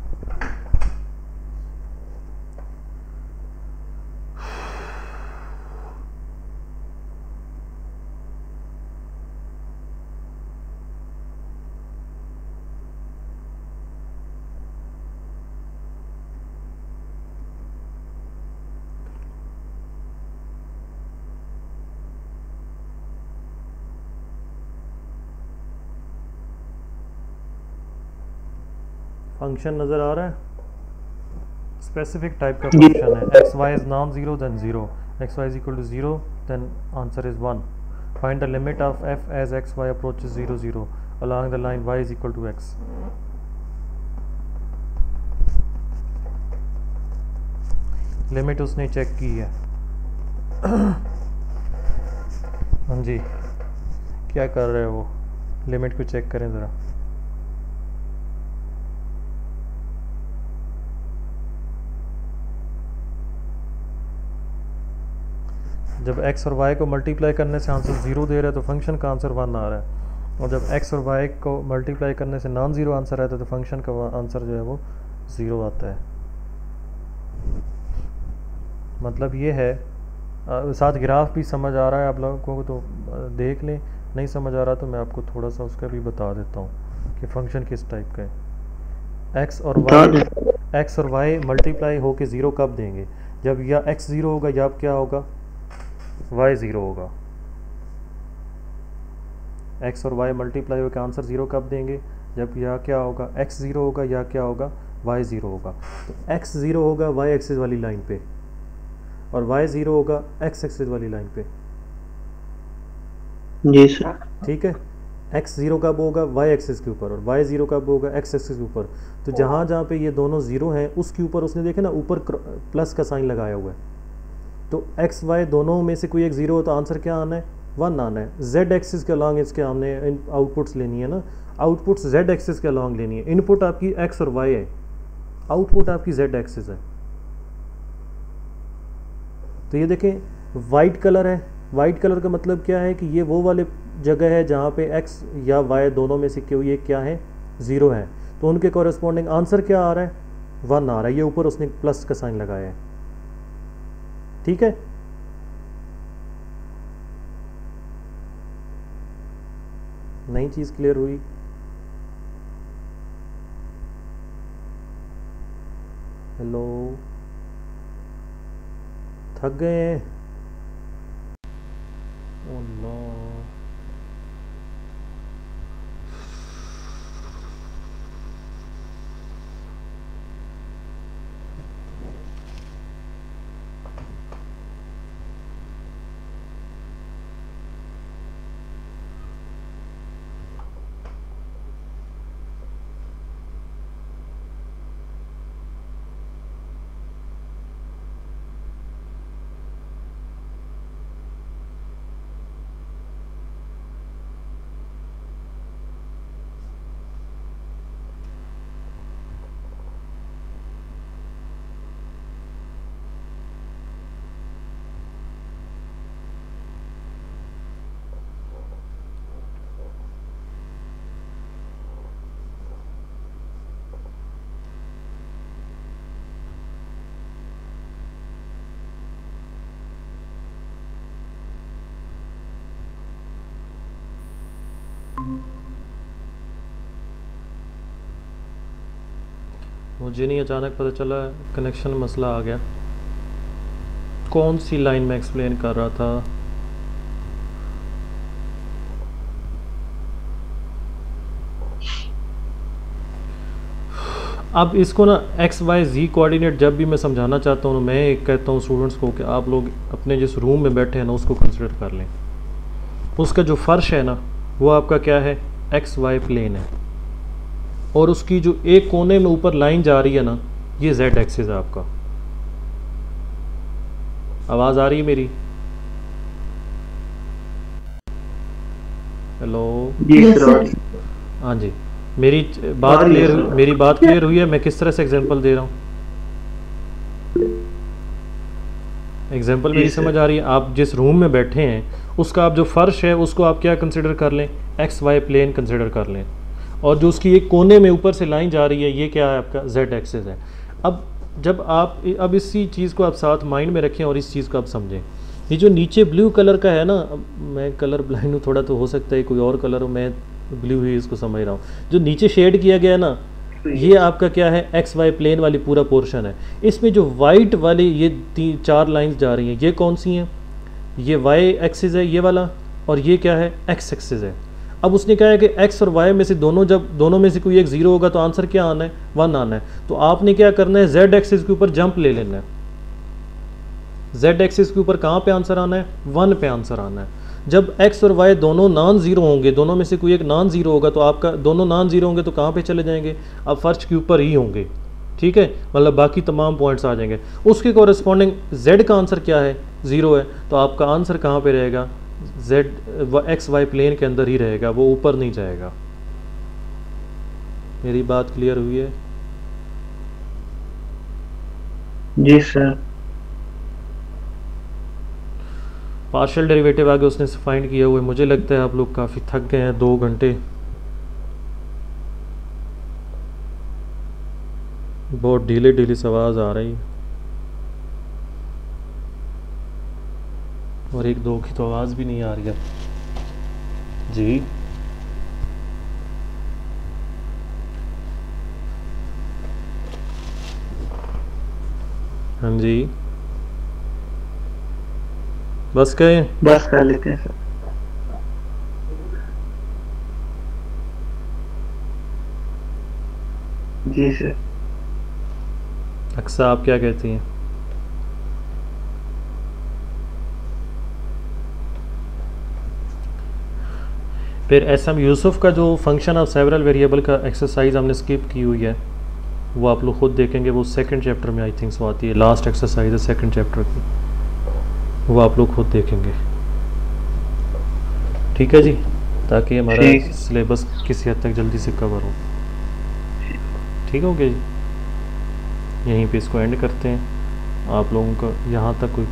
फंक्शन नज़र आ रहा है, स्पेसिफिक टाइप का फंक्शन है। X y is non zero then zero, x y is equal to zero then answer is 1। Find the limit of f as x y approaches 0 0 along the line y is equal to x। Limit उसने check की है। हाँ जी, क्या कर रहे हो वो, limit को चेक करें ज़रा। जब x और y को मल्टीप्लाई करने से आंसर 0 दे रहा है तो फंक्शन का आंसर 1 आ रहा है, और जब x और y को मल्टीप्लाई करने से नॉन ज़ीरो आंसर आता है तो फंक्शन का आंसर जो है वो 0 आता है। मतलब ये है, साथ ग्राफ भी समझ आ रहा है आप लोगों को तो देख लें, नहीं समझ आ रहा तो मैं आपको थोड़ा सा उसका भी बता देता हूँ कि फंक्शन किस टाइप का है। x और y मल्टीप्लाई होके 0 कब देंगे, जब या x 0 होगा या क्या होगा, y 0 होगा। x और y मल्टीप्लाई होकर आंसर 0 कब देंगे, जब या क्या होगा, x 0 होगा या क्या होगा, y 0 होगा। तो x 0 होगा y एक्सिस वाली लाइन पे और y 0 होगा x एक्सिस वाली लाइन पे। जी सर। ठीक है, x 0 कब होगा, y एक्सिस के ऊपर, और y 0 कब होगा, x एक्सिस के ऊपर। तो जहाँ जहाँ पे ये दोनों 0 हैं उसके ऊपर उसने देखे ना ऊपर प्लस का साइन लगाया हुआ है, तो x y दोनों में से कोई एक 0 हो तो आंसर क्या आना है, 1 आना है। z एक्सिस के अलॉन्ग इसके हमने आउटपुट्स लेनी है ना, आउटपुट्स z एक्सिस के अलॉन्ग लेनी है। इनपुट आपकी x और y है, आउटपुट आपकी z एक्सिस है। तो ये देखें वाइट कलर है, वाइट कलर का मतलब क्या है कि ये वो वाले जगह है जहाँ पे x या y दोनों में से कोई एक क्या है, 0 है। तो उनके कॉरेस्पॉन्डिंग आंसर क्या आ रहा है, 1 आ रहा है। ये ऊपर उसने प्लस का साइन लगाया है। ठीक है, नई चीज़ क्लियर हुई। हेलो, थक गए? ओह नो, मुझे नहीं अचानक पता चला, कनेक्शन मसला आ गया। कौन सी लाइन में एक्सप्लेन कर रहा था? अब इसको ना एक्स वाई जी कोऑर्डिनेट जब भी मैं समझाना चाहता हूँ, मैं कहता हूँ स्टूडेंट्स को कि आप लोग अपने जिस रूम में बैठे हैं ना उसको कंसिडर कर लें। उसका जो फर्श है ना वो आपका क्या है, एक्स वाई प्लेन है, और उसकी जो एक कोने में ऊपर लाइन जा रही है ना ये जेड एक्सिस है आपका। आवाज़ आ रही है मेरी? हेलो, हाँ जी, मेरी बात क्लियर हुई है? मैं किस तरह से एग्जांपल दे रहा हूँ, एग्जांपल मेरी समझ आ रही है? आप जिस रूम में बैठे हैं उसका आप जो फर्श है उसको आप क्या कंसिडर कर लें, एक्स वाई प्लेन कंसिडर कर लें, और जो उसकी एक कोने में ऊपर से लाइन जा रही है ये क्या है आपका, जेड एक्सिस है। अब जब आप अब इसी चीज़ को आप साथ माइंड में रखें और इस चीज़ को आप समझें। ये जो नीचे ब्लू कलर का है ना, मैं कलर ब्लाइंड हूँ थोड़ा, तो हो सकता है कोई और कलर हो, मैं ब्लू ही इसको समझ रहा हूँ। जो नीचे शेड किया गया है ना ये आपका क्या है, एक्स वाई प्लेन वाली पूरा पोर्शन है। इसमें जो वाइट वाली ये 4 लाइंस जा रही हैं ये कौन सी हैं, ये वाई एक्सिस है ये वाला, और ये क्या है, एक्स एक्सिस है। अब उसने कहा है कि एक्स और वाई में से दोनों में से कोई एक 0 होगा तो आंसर क्या आना है, 1 आना है। तो आपने क्या करना है, जेड एक्सिस के ऊपर जंप ले लेना है। जेड एक्सिस के ऊपर कहाँ पे आंसर आना है, 1 पे आंसर आना है। जब एक्स और वाई दोनों नॉन ज़ीरो होंगे, दोनों में से कोई एक नॉन ज़ीरो होगा तो आपका दोनों नॉन ज़ीरो होंगे तो कहाँ पे चले जाएंगे, अब फर्श के ऊपर ही होंगे, ठीक है, मतलब बाकी तमाम पॉइंट्स आ जाएंगे। उसके कॉरेस्पॉन्डिंग जेड का आंसर क्या है, 0 है, तो आपका आंसर कहाँ पे रहेगा, जेड एक्स वाई प्लेन के अंदर ही रहेगा, वो ऊपर नहीं जाएगा। मेरी बात क्लियर हुई है? जी सर। पार्शियल डेरिवेटिव आगे उसने फाइंड किया हुआ है। मुझे लगता है आप लोग काफ़ी थक गए हैं, 2 घंटे बहुत ढीले से आवाज़ आ रही है, और 1-2 की तो आवाज़ भी नहीं आ रही है जी। हाँ जी, बस गए, बस कर लेते हैं सर। जी सर। अक्सा आप क्या कहती हैं? फिर एसएम यूसुफ का जो फंक्शन ऑफ सेवरल वेरिएबल का एक्सरसाइज हमने स्किप की हुई है, वो आप लोग खुद देखेंगे, वो सेकंड चैप्टर में आई थिंक सो आती है, लास्ट एक्सरसाइज है सेकंड चैप्टर की, वो आप लोग खुद देखेंगे, ठीक है जी, ताकि हमारा सिलेबस किसी हद तक जल्दी से कवर हो। ठीक हो गया जी, यहीं पे इसको एंड करते हैं। आप लोगों का यहाँ तक कोई